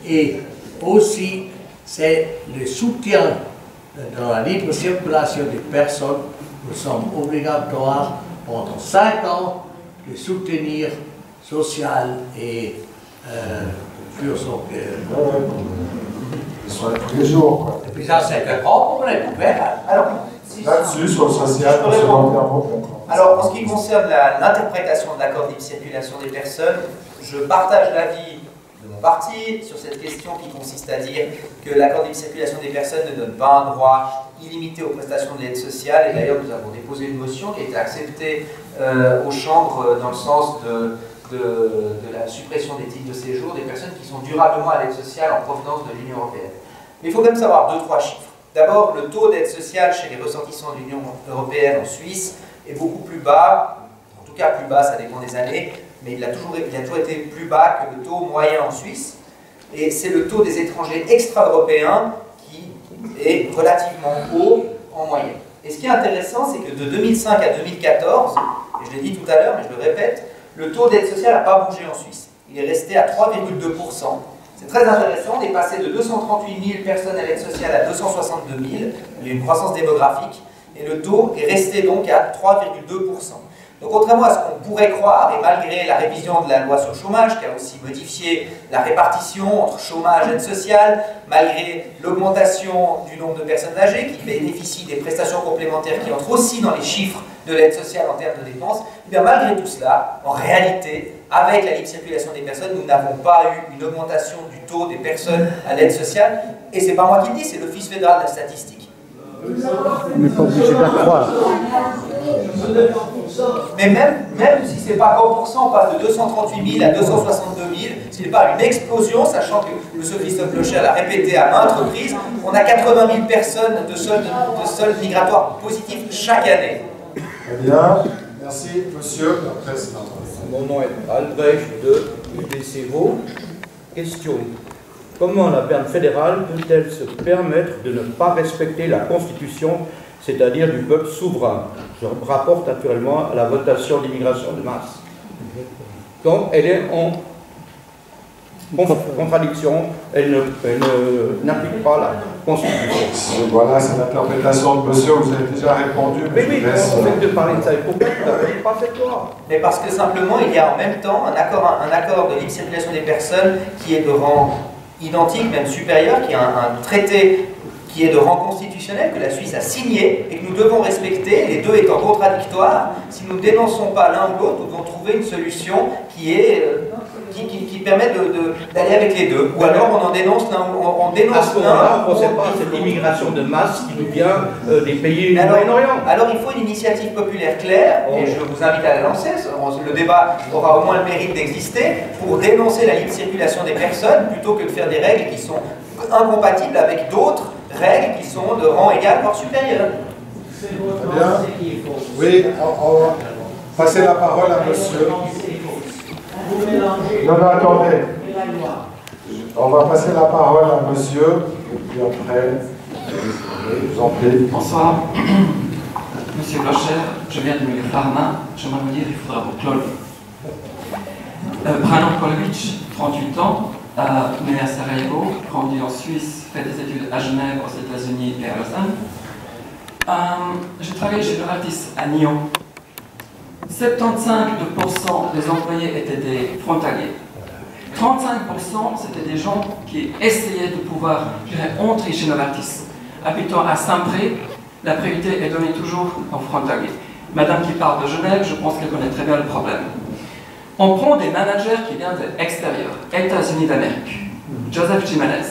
Et aussi, c'est le soutien dans la libre circulation des personnes. Nous sommes obligatoires pendant 5 ans de soutenir social et sur son Soit tous les jours, quoi. Et puis ça, c'est un grand problème. Alors, là-dessus, sur le social, on se rend. Alors, en ce qui concerne l'interprétation de l'accord de libre circulation des personnes, je partage l'avis de mon parti sur cette question qui consiste à dire que l'accord de libre circulation des personnes ne donne pas un droit illimité aux prestations de l'aide sociale. Et d'ailleurs, nous avons déposé une motion qui a été acceptée aux chambres dans le sens de la suppression des titres de séjour des personnes qui sont durablement à l'aide sociale en provenance de l'Union européenne. Mais il faut quand même savoir 2-3 chiffres. D'abord, le taux d'aide sociale chez les ressortissants de l'Union européenne en Suisse est beaucoup plus bas, en tout cas plus bas, ça dépend des années, mais il a toujours été plus bas que le taux moyen en Suisse. Et c'est le taux des étrangers extra-européens qui est relativement haut en moyenne. Et ce qui est intéressant, c'est que de 2005 à 2014, et je l'ai dit tout à l'heure, mais je le répète, le taux d'aide sociale n'a pas bougé en Suisse. Il est resté à 3,2%. C'est très intéressant, on est passé de 238 000 personnes à l'aide sociale à 262 000. Il y a une croissance démographique. Et le taux est resté donc à 3,2%. Donc contrairement à ce qu'on pourrait croire, et malgré la révision de la loi sur le chômage, qui a aussi modifié la répartition entre chômage et aide sociale, malgré l'augmentation du nombre de personnes âgées qui bénéficient des prestations complémentaires qui entrent aussi dans les chiffres de l'aide sociale en termes de dépenses, et bien malgré tout cela, en réalité, avec la libre circulation des personnes, nous n'avons pas eu une augmentation du taux des personnes à l'aide sociale, et c'est pas moi qui le dis, c'est l'Office fédéral de la statistique. On n'est pas obligé de la croire. Mais même si ce n'est pas 100%, on passe de 238 000 à 262 000, ce n'est pas une explosion, sachant que M. Christophe Blocher l'a répété à maintes reprises, on a 80 000 personnes de solde migratoire positif chaque année. Très bien, merci monsieur. Mon nom est Albrecht de UDC Vaud. Question. Comment la Berne fédérale peut-elle se permettre de ne pas respecter la Constitution, c'est-à-dire du peuple souverain? Je rapporte actuellement à la votation d'immigration de mars. Donc elle est en contradiction, elle n'applique pas la Constitution. Voilà, c'est l'interprétation de monsieur, vous avez déjà répondu. Mais oui, on fait de parler de ça. Et pourquoi tu n'appliques pas cette loi? Mais parce que simplement, il y a en même temps un accord de libre circulation des personnes qui est de rang identique, même supérieur, qui est un traité qui est de rang constitutionnel, que la Suisse a signé et que nous devons respecter, les deux étant contradictoires. Si nous ne dénonçons pas l'un ou l'autre, nous devons trouver une solution qui permet d'aller avec les deux. Ou alors on en dénonce l'un, on dénonce à ce moment-là, on ne procède pas à cette immigration de masse qui nous vient des pays du Moyen-Orient. Alors il faut une initiative populaire claire, et je vous invite à la lancer. Le débat aura au moins le mérite d'exister pour dénoncer la libre circulation des personnes, plutôt que de faire des règles qui sont incompatibles avec d'autres règles qui sont de rang égal, voire supérieur. Bien. Oui, on va passer la parole à monsieur. Non, attendez. On va passer la parole à monsieur, et puis après, je vous en prie. Bonsoir. Monsieur Blocher, je viens de milieu pharma. J'aimerais vous dire qu'il faudra vous cloner. Brano Kolovic, 38 ans, né à Sarajevo, grandi en Suisse, fait des études à Genève, aux États-Unis et à Lausanne. J'ai travaillé chez Novartis à Nyon. 75% des employés étaient des frontaliers. 35% c'était des gens qui essayaient de pouvoir entrer chez Novartis. Habitant à Saint-Pré, la priorité est donnée toujours aux frontaliers. Madame qui parle de Genève, je pense qu'elle connaît très bien le problème. On prend des managers qui viennent de l'extérieur, États-Unis d'Amérique, Joseph Jimenez.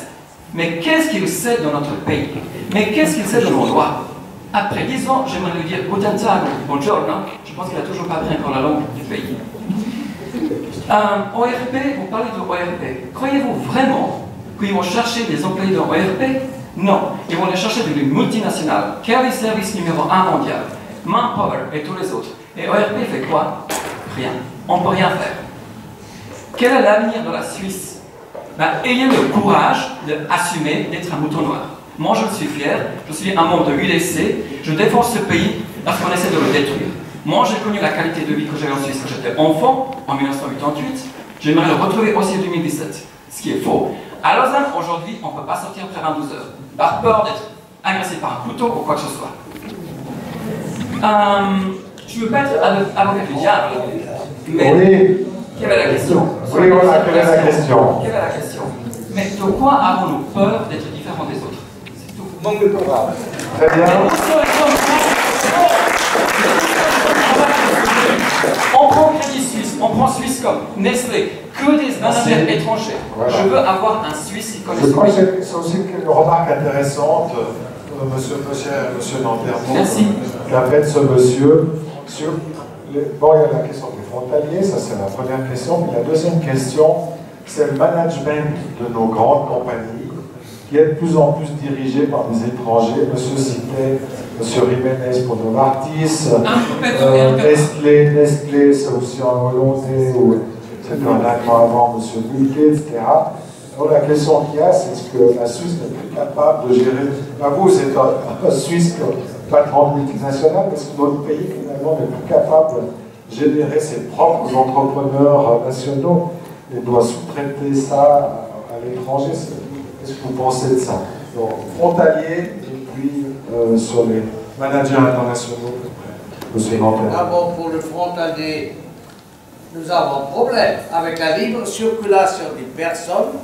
Mais qu'est-ce qu'il sait de notre pays? Mais qu'est-ce qu'il sait de nos lois? Après 10 ans, j'aimerais lui dire Guten Tag, buongiorno. Je pense qu'il n'a toujours pas appris encore la langue du pays. ORP, vous parlez de ORP. Croyez-vous vraiment qu'ils vont chercher des employés de ORP? Non, ils vont les chercher de l'une multinationale. Quel est le service numéro 1 mondial? Manpower et tous les autres. Et ORP fait quoi? Rien. On ne peut rien faire. Quel est l'avenir de la Suisse? Ayez le courage d'assumer d'être un mouton noir. Moi, je suis fier, je suis un membre de l'UDC, je défends ce pays parce qu'on essaie de le détruire. Moi, j'ai connu la qualité de vie que j'avais en Suisse quand j'étais enfant, en 1988. J'aimerais le retrouver aussi en 2017, ce qui est faux. À Lausanne, aujourd'hui, on ne peut pas sortir après 22 heures, par peur d'être agressé par un couteau ou quoi que ce soit. Je ne veux pas être avocat du diable, mais oui. Quelle est la question? Oui, voilà, quelle est la question? Quelle est la question? Mais de quoi avons-nous peur d'être différents des autres? C'est tout. Manque de courage. Très bien. On prend Crédit Suisse, on prend Swisscom, Nestlé, que des managers étrangers. Voilà. Je veux avoir un Suisse qui connaît. Je crois que c'est aussi une remarque intéressante, monsieur Blocher et monsieur Nanterre, qu'a fait ce monsieur sur bon, il y a la question des frontaliers, ça c'est la première question. Puis la deuxième question, c'est le management de nos grandes compagnies qui est de plus en plus dirigé par des étrangers. Monsieur citait monsieur Jimenez pour Novartis, Nestlé, c'est aussi en Hollandais, ou c'était un Allemand avant, monsieur Bulke, etc. Donc la question qu'il y a, c'est est-ce que la Suisse n'est plus capable de gérer. Vous, c'est un Suisse pas de grande multinationale, parce que notre pays, finalement, n'est plus capable de générer ses propres entrepreneurs nationaux et doit sous-traiter ça à l'étranger. Qu'est-ce que vous pensez de ça? Donc, frontalier, et puis sur les managers internationaux. D'abord, pour le frontalier, nous avons un problème avec la libre circulation des personnes.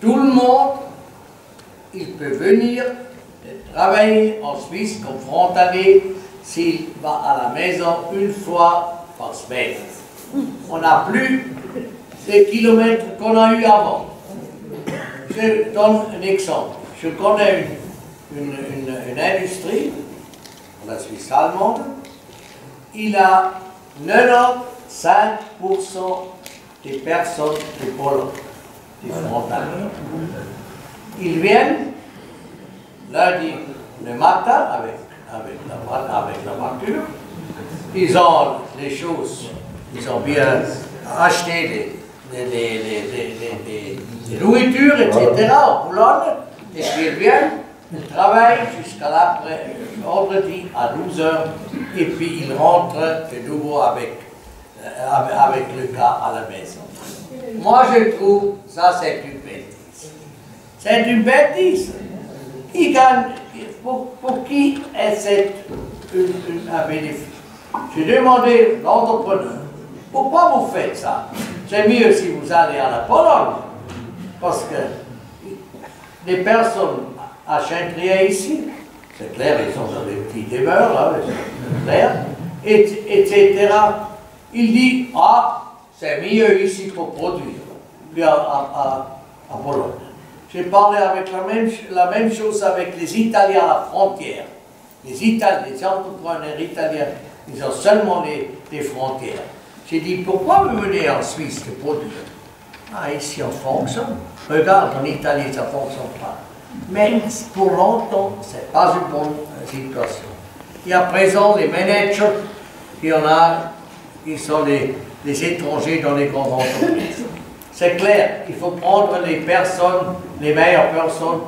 Tout le monde, il peut venir travailler en Suisse comme frontalier s'il va à la maison une fois par semaine. On n'a plus les kilomètres qu'on a eu avant. Je donne un exemple. Je connais une industrie, la Suisse allemande, il a 95% des personnes de Pologne, des frontaliers. Ils viennent lundi le matin avec la voiture. Ils ont les choses, ils ont bien acheté des nourritures, etc. en Pologne. Et puis ils viennent, ils travaillent jusqu'à l'après, vendredi à 12h. Et puis ils rentrent de nouveau avec le gars à la maison. Moi je trouve ça c'est une bêtise. C'est une bêtise. Qui gagne, pour qui est un bénéfice? J'ai demandé à l'entrepreneur, pourquoi vous faites ça? C'est mieux si vous allez à la Pologne, parce que les personnes à Chantria ici, c'est clair, ils sont dans des petits demeures, là, c'est clair, etc. Il dit, ah, c'est mieux ici pour produire, lui à Bologne. J'ai parlé avec la même chose avec les Italiens à la frontière. Les entrepreneurs italiens, ils ont seulement les frontières. J'ai dit, pourquoi vous venez en Suisse de produire? Ah, ici on fonctionne. Regarde, en Italie, ça ne fonctionne pas. Mais pour longtemps, ce n'est pas une bonne situation. Et à présent, les managers, qui sont les étrangers dans les grandes entreprises. C'est clair, il faut prendre les personnes, les meilleures personnes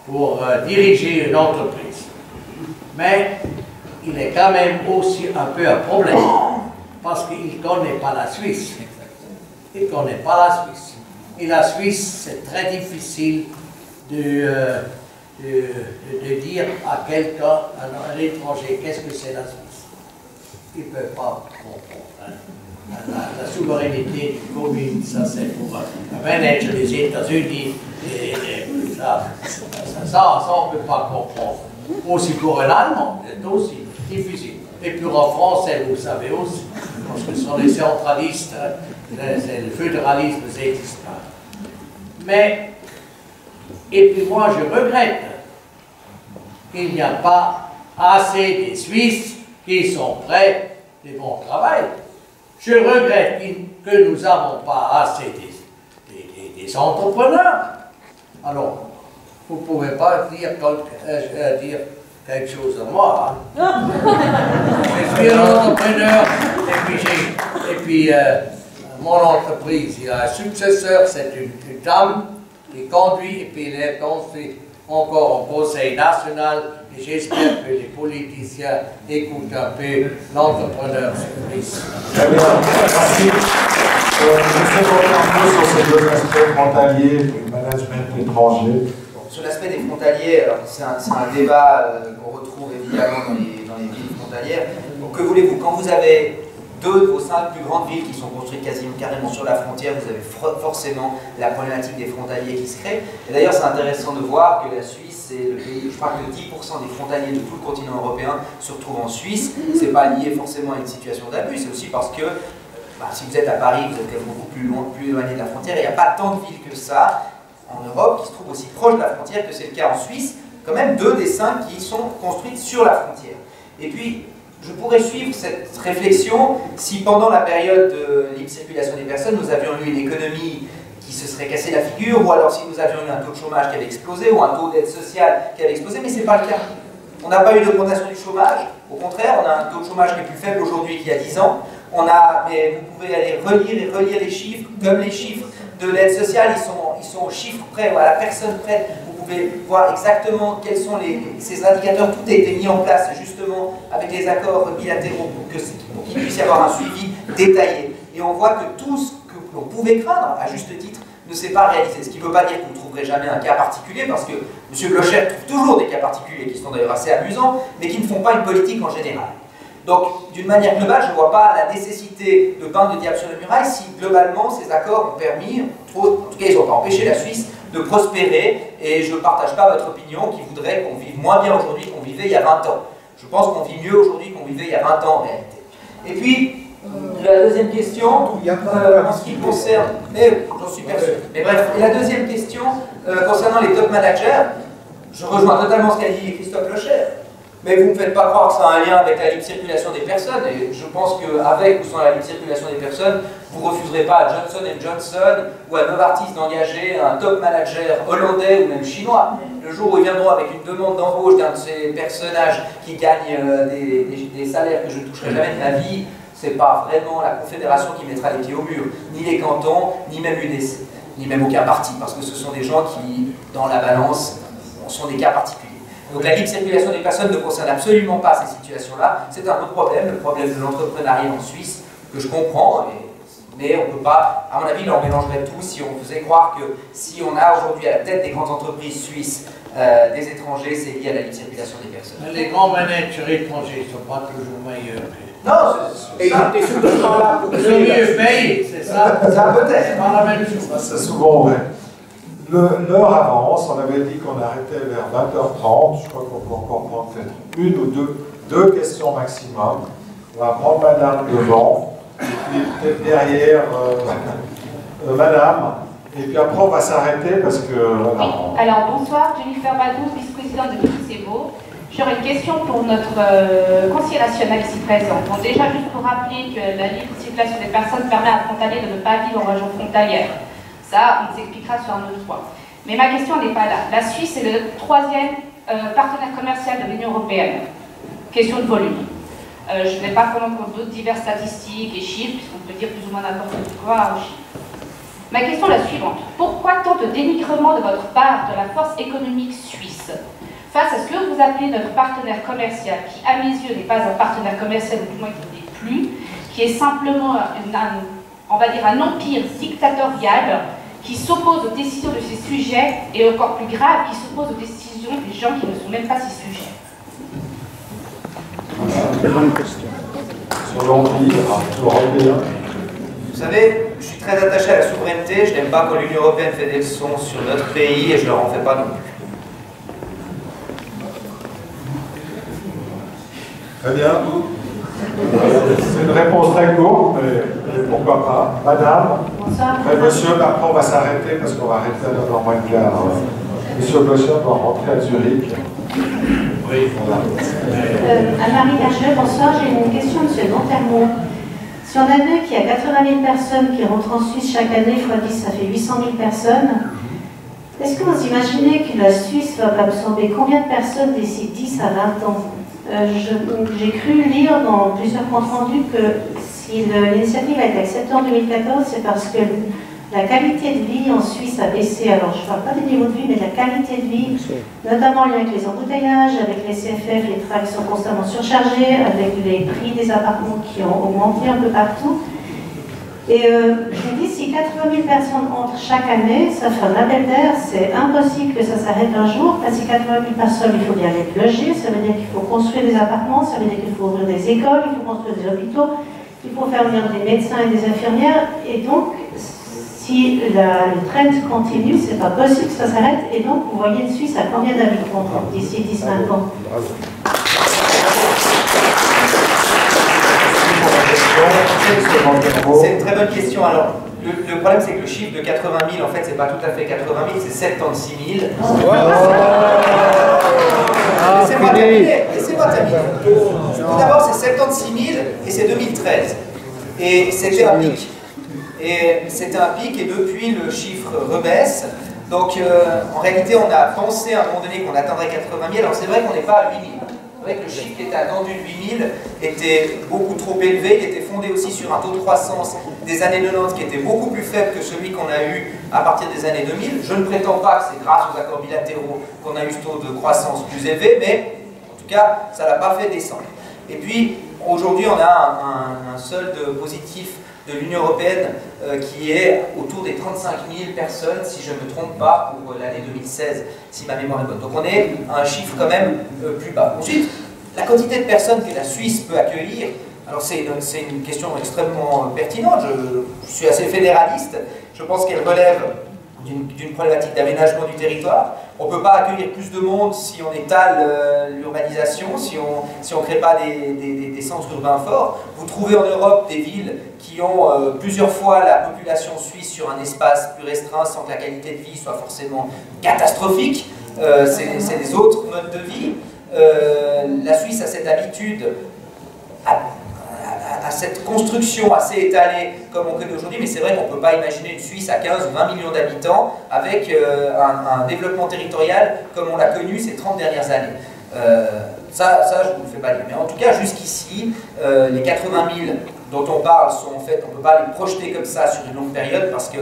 pour diriger une entreprise. Mais il est quand même aussi un peu un problème, parce qu'il ne connaît pas la Suisse. Il ne connaît pas la Suisse. Et la Suisse, c'est très difficile de dire à quelqu'un, à un étranger, qu'est-ce que c'est la Suisse. Il ne peut pas comprendre. Hein. La souveraineté du commune, ça c'est pour un manager des États-Unis, ça on ne peut pas comprendre. Aussi pour un Allemand, c'est aussi difficile. Et pour un Français, vous savez aussi, parce que ce sont les centralistes, le fédéralisme n'existe pas. Mais, et puis moi je regrette qu'il n'y a pas assez de Suisses qui sont prêts de bon travail. Je regrette que nous n'avons pas assez des entrepreneurs. Alors, vous ne pouvez pas dire quelque chose à moi. Hein. Je suis un entrepreneur et puis mon entreprise, il y a un successeur, c'est une dame qui conduit et puis elle est construite encore au Conseil national. Et j'espère que les politiciens écoutent un peu l'entrepreneur surprise. Très bien, merci. Je vais revenir un peu sur ces deux aspects frontaliers du management étranger. Sur l'aspect des frontaliers, c'est un débat qu'on retrouve évidemment dans les villes frontalières. Donc que voulez-vous, quand vous avez 2 de vos 5 plus grandes villes qui sont construites carrément sur la frontière, vous avez forcément la problématique des frontaliers qui se crée. Et d'ailleurs, c'est intéressant de voir que la Suisse, c'est le pays, je crois que 10% des frontaliers de tout le continent européen se retrouvent en Suisse. Ce n'est pas lié forcément à une situation d'abus, c'est aussi parce que si vous êtes à Paris, vous êtes quand même beaucoup plus éloigné de la frontière. Et il n'y a pas tant de villes que ça en Europe qui se trouvent aussi proches de la frontière que c'est le cas en Suisse. Quand même 2 des 5 qui sont construites sur la frontière. Et puis, je pourrais suivre cette réflexion si pendant la période de libre circulation des personnes, nous avions eu une économie qui se serait cassée la figure, ou alors si nous avions eu un taux de chômage qui avait explosé, ou un taux d'aide sociale qui avait explosé, mais ce n'est pas le cas. On n'a pas eu d'augmentation du chômage, au contraire, on a un taux de chômage qui est plus faible aujourd'hui qu'il y a 10 ans. Mais vous pouvez aller relire les chiffres, comme les chiffres de l'aide sociale, ils sont au chiffre près, ou à la personne près. Vous pouvez voir exactement quels sont ces indicateurs. Tout a été mis en place justement avec les accords bilatéraux pour qu'il puisse y avoir un suivi détaillé. Et on voit que tout ce que l'on pouvait craindre, à juste titre, ne s'est pas réalisé. Ce qui ne veut pas dire que vous ne trouverez jamais un cas particulier, parce que M. Blocher trouve toujours des cas particuliers qui sont d'ailleurs assez amusants, mais qui ne font pas une politique en général. Donc, d'une manière globale, je ne vois pas la nécessité de peindre le diable sur la muraille si, globalement, ces accords ont permis, en tout cas, ils n'ont pas empêché la Suisse de prospérer, et je ne partage pas votre opinion qui voudrait qu'on vive moins bien aujourd'hui qu'on vivait il y a 20 ans. Je pense qu'on vit mieux aujourd'hui qu'on vivait il y a 20 ans, en réalité. Et puis, la deuxième question, en ce qui concerne... J'en suis persuadé. Mais bref, et la deuxième question, concernant les top managers, je rejoins totalement ce qu'a dit Christophe Blocher. Mais vous ne me faites pas croire que ça a un lien avec la libre circulation des personnes. Et je pense qu'avec ou sans la libre circulation des personnes, vous ne refuserez pas à Johnson & Johnson ou à Novartis d'engager un top manager hollandais ou même chinois. Le jour où ils viendront avec une demande d'embauche d'un de ces personnages qui gagnent des salaires que je ne toucherai jamais de ma vie, ce n'est pas vraiment la Confédération qui mettra les pieds au mur, ni les cantons, ni même l'UDC, ni même aucun parti, parce que ce sont des gens qui, dans la balance, sont des cas particuliers. Donc la libre circulation des personnes ne concerne absolument pas ces situations-là. C'est un autre problème, le problème de l'entrepreneuriat en Suisse, que je comprends, mais on ne peut pas, à mon avis, on mélangerait tout si on faisait croire que si on a aujourd'hui à la tête des grandes entreprises suisses des étrangers, c'est lié à la libre circulation des personnes. Mais les grands managers étrangers ne sont pas toujours meilleurs. Non, c'est ça. Ils sont mieux payés, c'est ça. Ça peut-être. C'est pas la même chose. C'est souvent vrai. L'heure avance, on avait dit qu'on arrêtait vers 20h30, je crois qu'on peut encore prendre peut-être une ou deux questions maximum. On va prendre madame devant, et puis peut-être derrière madame, et puis après on va s'arrêter parce que... Voilà. Oui. Alors bonsoir, Jennifer Badou, vice-présidente de Vicevo. J'aurais une question pour notre conseiller national ici présent. Bon, déjà, juste pour rappeler que la libre circulation des personnes permet à un frontalier de ne pas vivre en région frontalière. Ça, on s'expliquera sur un autre point. Mais ma question n'est pas là. La Suisse est le 3e partenaire commercial de l'Union européenne. Question de volume. Je ne vais pas prendre en compte d'autres diverses statistiques et chiffres, puisqu'on peut dire plus ou moins n'importe quoi aux chiffres. Ma question est la suivante. Pourquoi tant de dénigrement de votre part de la force économique suisse face à ce que vous appelez notre partenaire commercial, qui à mes yeux n'est pas un partenaire commercial, ou du moins qui n'est plus, qui est simplement on va dire un empire dictatorial qui s'oppose aux décisions de ces sujets et encore plus grave, qui s'oppose aux décisions des gens qui ne sont même pas ces sujets. Très bonne question. Sur l'empire européen. Vous savez, je suis très attaché à la souveraineté, je n'aime pas quand l'Union européenne fait des leçons sur notre pays et je ne leur en fais pas non plus. Très bien. C'est une réponse très courte, mais pourquoi pas. Madame. Bonsoir. Monsieur, après on va s'arrêter parce qu'on va arrêter à 9h moins le quart. Monsieur Blocher doit rentrer à Zurich. Oui, voilà. Anne-Marie Berger, bonsoir. J'ai une question, monsieur Dantermont. Si on admet qu'il y a 80 000 personnes qui rentrent en Suisse chaque année, x 10, ça fait 800 000 personnes. Est-ce que vous imaginez que la Suisse va absorber combien de personnes d'ici 10 à 20 ans? J'ai cru lire dans plusieurs comptes rendus que si l'initiative a été acceptée en 2014, c'est parce que la qualité de vie en Suisse a baissé. Alors je ne parle pas des niveaux de vie, mais de la qualité de vie, notamment en lien avec les embouteillages, avec les CFF, les trams qui sont constamment surchargés, avec les prix des appartements qui ont augmenté un peu partout. Et je me dis, si 80 000 personnes entrent chaque année, ça fait un appel d'air, c'est impossible que ça s'arrête un jour. Parce que 80 000 personnes, il faut bien les loger, ça veut dire qu'il faut construire des appartements, ça veut dire qu'il faut ouvrir des écoles, il faut construire des hôpitaux, il faut faire venir des médecins et des infirmières. Et donc, si le trend continue, c'est pas possible que ça s'arrête. Et donc, vous voyez une Suisse à combien d'habitants d'ici 10-20 ans? C'est une très bonne question. Alors, le problème, c'est que le chiffre de 80 000, en fait, c'est pas tout à fait 80 000, c'est 76 000. Laissez-moi terminer. Tout d'abord, c'est 76 000 et c'est 2013. Et c'était un pic. Et c'était un pic et depuis, le chiffre rebaisse. Donc, en réalité, on a pensé à un moment donné qu'on atteindrait 80 000. Alors, c'est vrai qu'on n'est pas à 8 000. C'est vrai que le chiffre qui était attendu de 8 000 était beaucoup trop élevé, il était fondé aussi sur un taux de croissance des années 90 qui était beaucoup plus faible que celui qu'on a eu à partir des années 2000. Je ne prétends pas que c'est grâce aux accords bilatéraux qu'on a eu ce taux de croissance plus élevé, mais en tout cas, ça ne l'a pas fait descendre. Et puis, aujourd'hui, on a un solde positif de l'Union européenne qui est autour des 35 000 personnes, si je ne me trompe pas, pour l'année 2016, si ma mémoire est bonne. Donc on est à un chiffre quand même plus bas. Ensuite, la quantité de personnes que la Suisse peut accueillir, alors c'est une question extrêmement pertinente, je suis assez fédéraliste, je pense qu'elle relève d'une problématique d'aménagement du territoire. On ne peut pas accueillir plus de monde si on étale l'urbanisation, si on ne crée pas des centres urbains forts. Vous trouvez en Europe des villes qui ont plusieurs fois la population suisse sur un espace plus restreint sans que la qualité de vie soit forcément catastrophique. C'est des autres modes de vie. La Suisse a cette habitude à cette construction assez étalée comme on connaît aujourd'hui, mais c'est vrai qu'on ne peut pas imaginer une Suisse à 15 ou 20 millions d'habitants avec un développement territorial comme on l'a connu ces 30 dernières années. Ça, je ne vous le fais pas dire. Mais en tout cas, jusqu'ici, les 80 000 dont on parle sont en fait, on ne peut pas les projeter comme ça sur une longue période parce que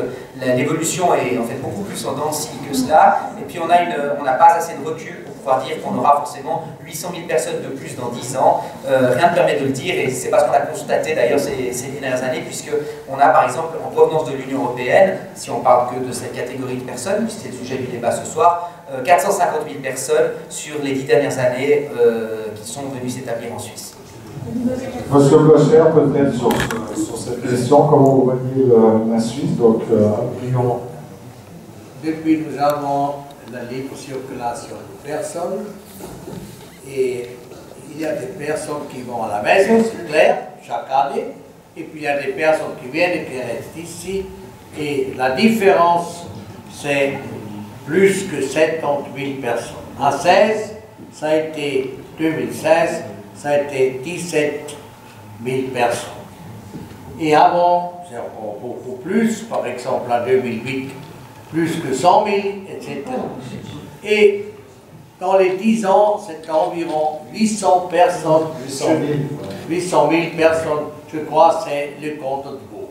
l'évolution est en fait beaucoup plus en dents de scie que cela. Et puis on n'a pas assez de recul pour pouvoir dire qu'on aura forcément 800 000 personnes de plus dans 10 ans. Rien ne permet de le dire et c'est parce qu'on a constaté d'ailleurs ces dernières années, puisqu'on a par exemple en provenance de l'Union européenne, si on parle que de cette catégorie de personnes, puisque c'est le sujet du débat ce soir, 450 000 personnes sur les 10 dernières années qui sont venues s'établir en Suisse. Monsieur Blocher, peut-être sur cette question, comment vous voyez la Suisse, donc un million depuis nous avons la libre circulation de personnes, et il y a des personnes qui vont à la maison, c'est clair, chaque année, et puis il y a des personnes qui viennent et qui restent ici, et la différence, c'est plus que 70 000 personnes. À 16, ça a été 2016, ça a été 17 000 personnes. Et avant, c'est encore beaucoup plus, par exemple en 2008, plus que 100 000, etc. Et dans les 10 ans, c'est environ 800 personnes. 800 000 personnes, je crois, c'est le compte de Vaud.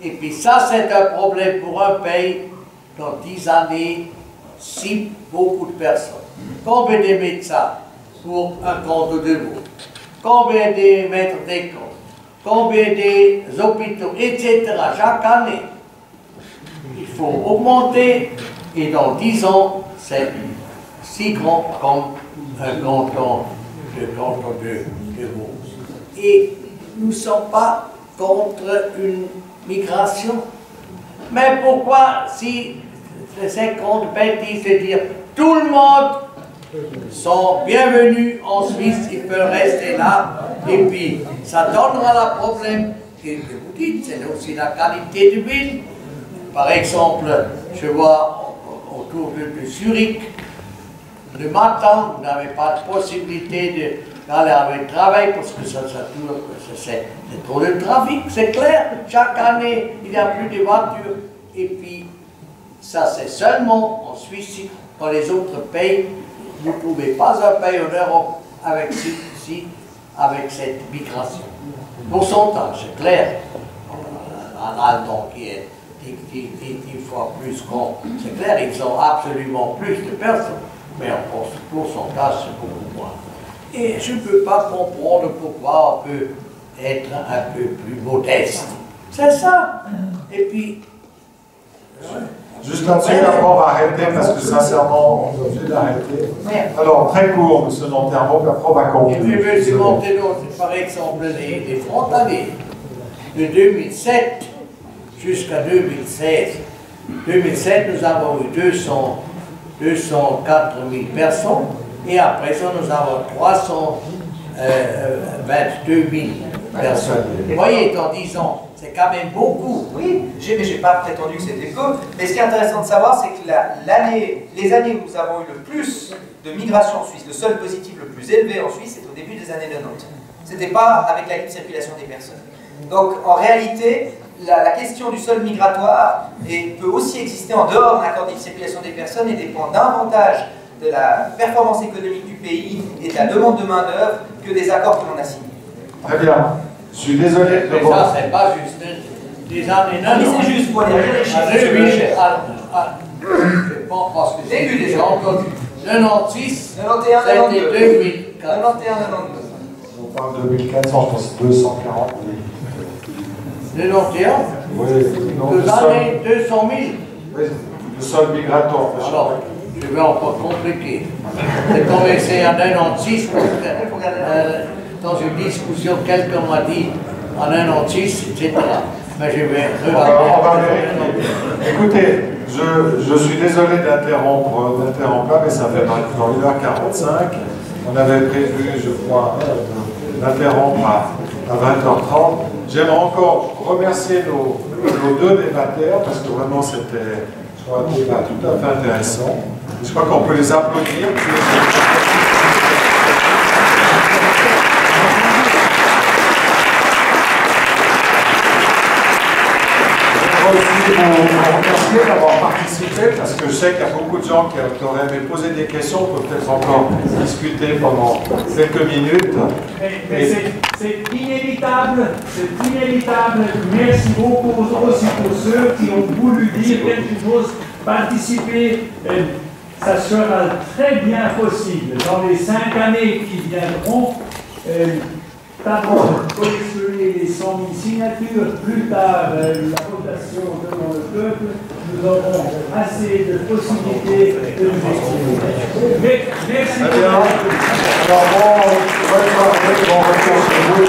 Et puis ça, c'est un problème pour un pays, dans 10 années, si beaucoup de personnes. Combien de médecins pour un compte de Vaud? Combien de maîtres d'école? Combien des hôpitaux, etc. chaque année? Il faut augmenter, et dans 10 ans, c'est si grand comme un canton de Vaud. Et nous ne sommes pas contre une migration. Mais pourquoi, si c'est contre bêtise de dire tout le monde sont bienvenus en Suisse, ils peuvent rester là, et puis ça donnera le problème que vous dites, c'est aussi la qualité de ville. Par exemple, je vois autour de Zurich, le matin, vous n'avez pas de possibilité d'aller avec le travail parce que c'est trop de trafic, c'est clair. Chaque année, il n'y a plus de voitures. Et puis, ça c'est seulement en Suisse. Dans les autres pays, vous ne trouvez pas un pays en Europe avec cette migration. Pourcentage, c'est clair. Un Allemand qui est 10 fois plus grand, c'est clair, ils ont absolument plus de personnes. Mais en pourcentage, c'est beaucoup moins. Et je ne peux pas comprendre pourquoi on peut être un peu plus modeste. C'est ça. Et puis... Juste là-dessus, après on va arrêter parce que sincèrement, on est obligé d'arrêter. Alors, très court, M. Nantermo, puis après on va conclure. Et puis, M. Montello, par exemple, les frontaliers de 2007 jusqu'à 2016. 2007, nous avons eu 204 000 personnes, et à présent, nous avons 322 000 personnes. Vous voyez, dans 10 ans, c'est quand même beaucoup. Oui, mais je n'ai pas prétendu que c'était peu. Mais ce qui est intéressant de savoir, c'est que les années où nous avons eu le plus de migration en Suisse, le seuil positif le plus élevé en Suisse, c'est au début des années 90. Ce n'était pas avec la libre circulation des personnes. Donc, en réalité, la question du sol migratoire peut aussi exister en dehors de l'accord de libre circulation des personnes et dépend davantage de la performance économique du pays et de la demande de main-d'œuvre que des accords que l'on a signés. Très bien. Je suis désolé de mais ça, c'est pas juste des années 90. Mais c'est juste pour aller réfléchir. Je pense parce que j'ai vu des gens entendu. 96, 91, c'était 2000. 91, 92. On parle de 1400, je pense 240 000. 91 Oui. 200 000. Oui, le sol migratoire. Alors, je vais encore compliquer. J'ai commencé en 96 parce que dans une discussion, quelqu'un m'a dit en 96, etc. Mais je vais regarder. On va vérifier. Écoutez, je suis désolé d'interrompre là, mais ça fait maintenant 1h45. On avait prévu, je crois, d'interrompre à 20h30. J'aimerais encore remercier nos deux débatteurs parce que vraiment c'était un débat tout à fait intéressant. Je crois qu'on peut les applaudir. Aussi vous remercier d'avoir participé parce que je sais qu'il y a beaucoup de gens qui auraient aimé poser des questions, on peut peut-être encore discuter pendant quelques minutes. C'est inévitable, Merci beaucoup aussi pour ceux qui ont voulu dire quelque chose, participer. Ça sera très bien possible dans les 5 années qui viendront. D'abord, collectionner les 100 000 signatures, plus tard la votation devant le peuple, nous aurons assez de possibilités de nous exprimer. Merci. Très bien. Alors, bon retour chez vous,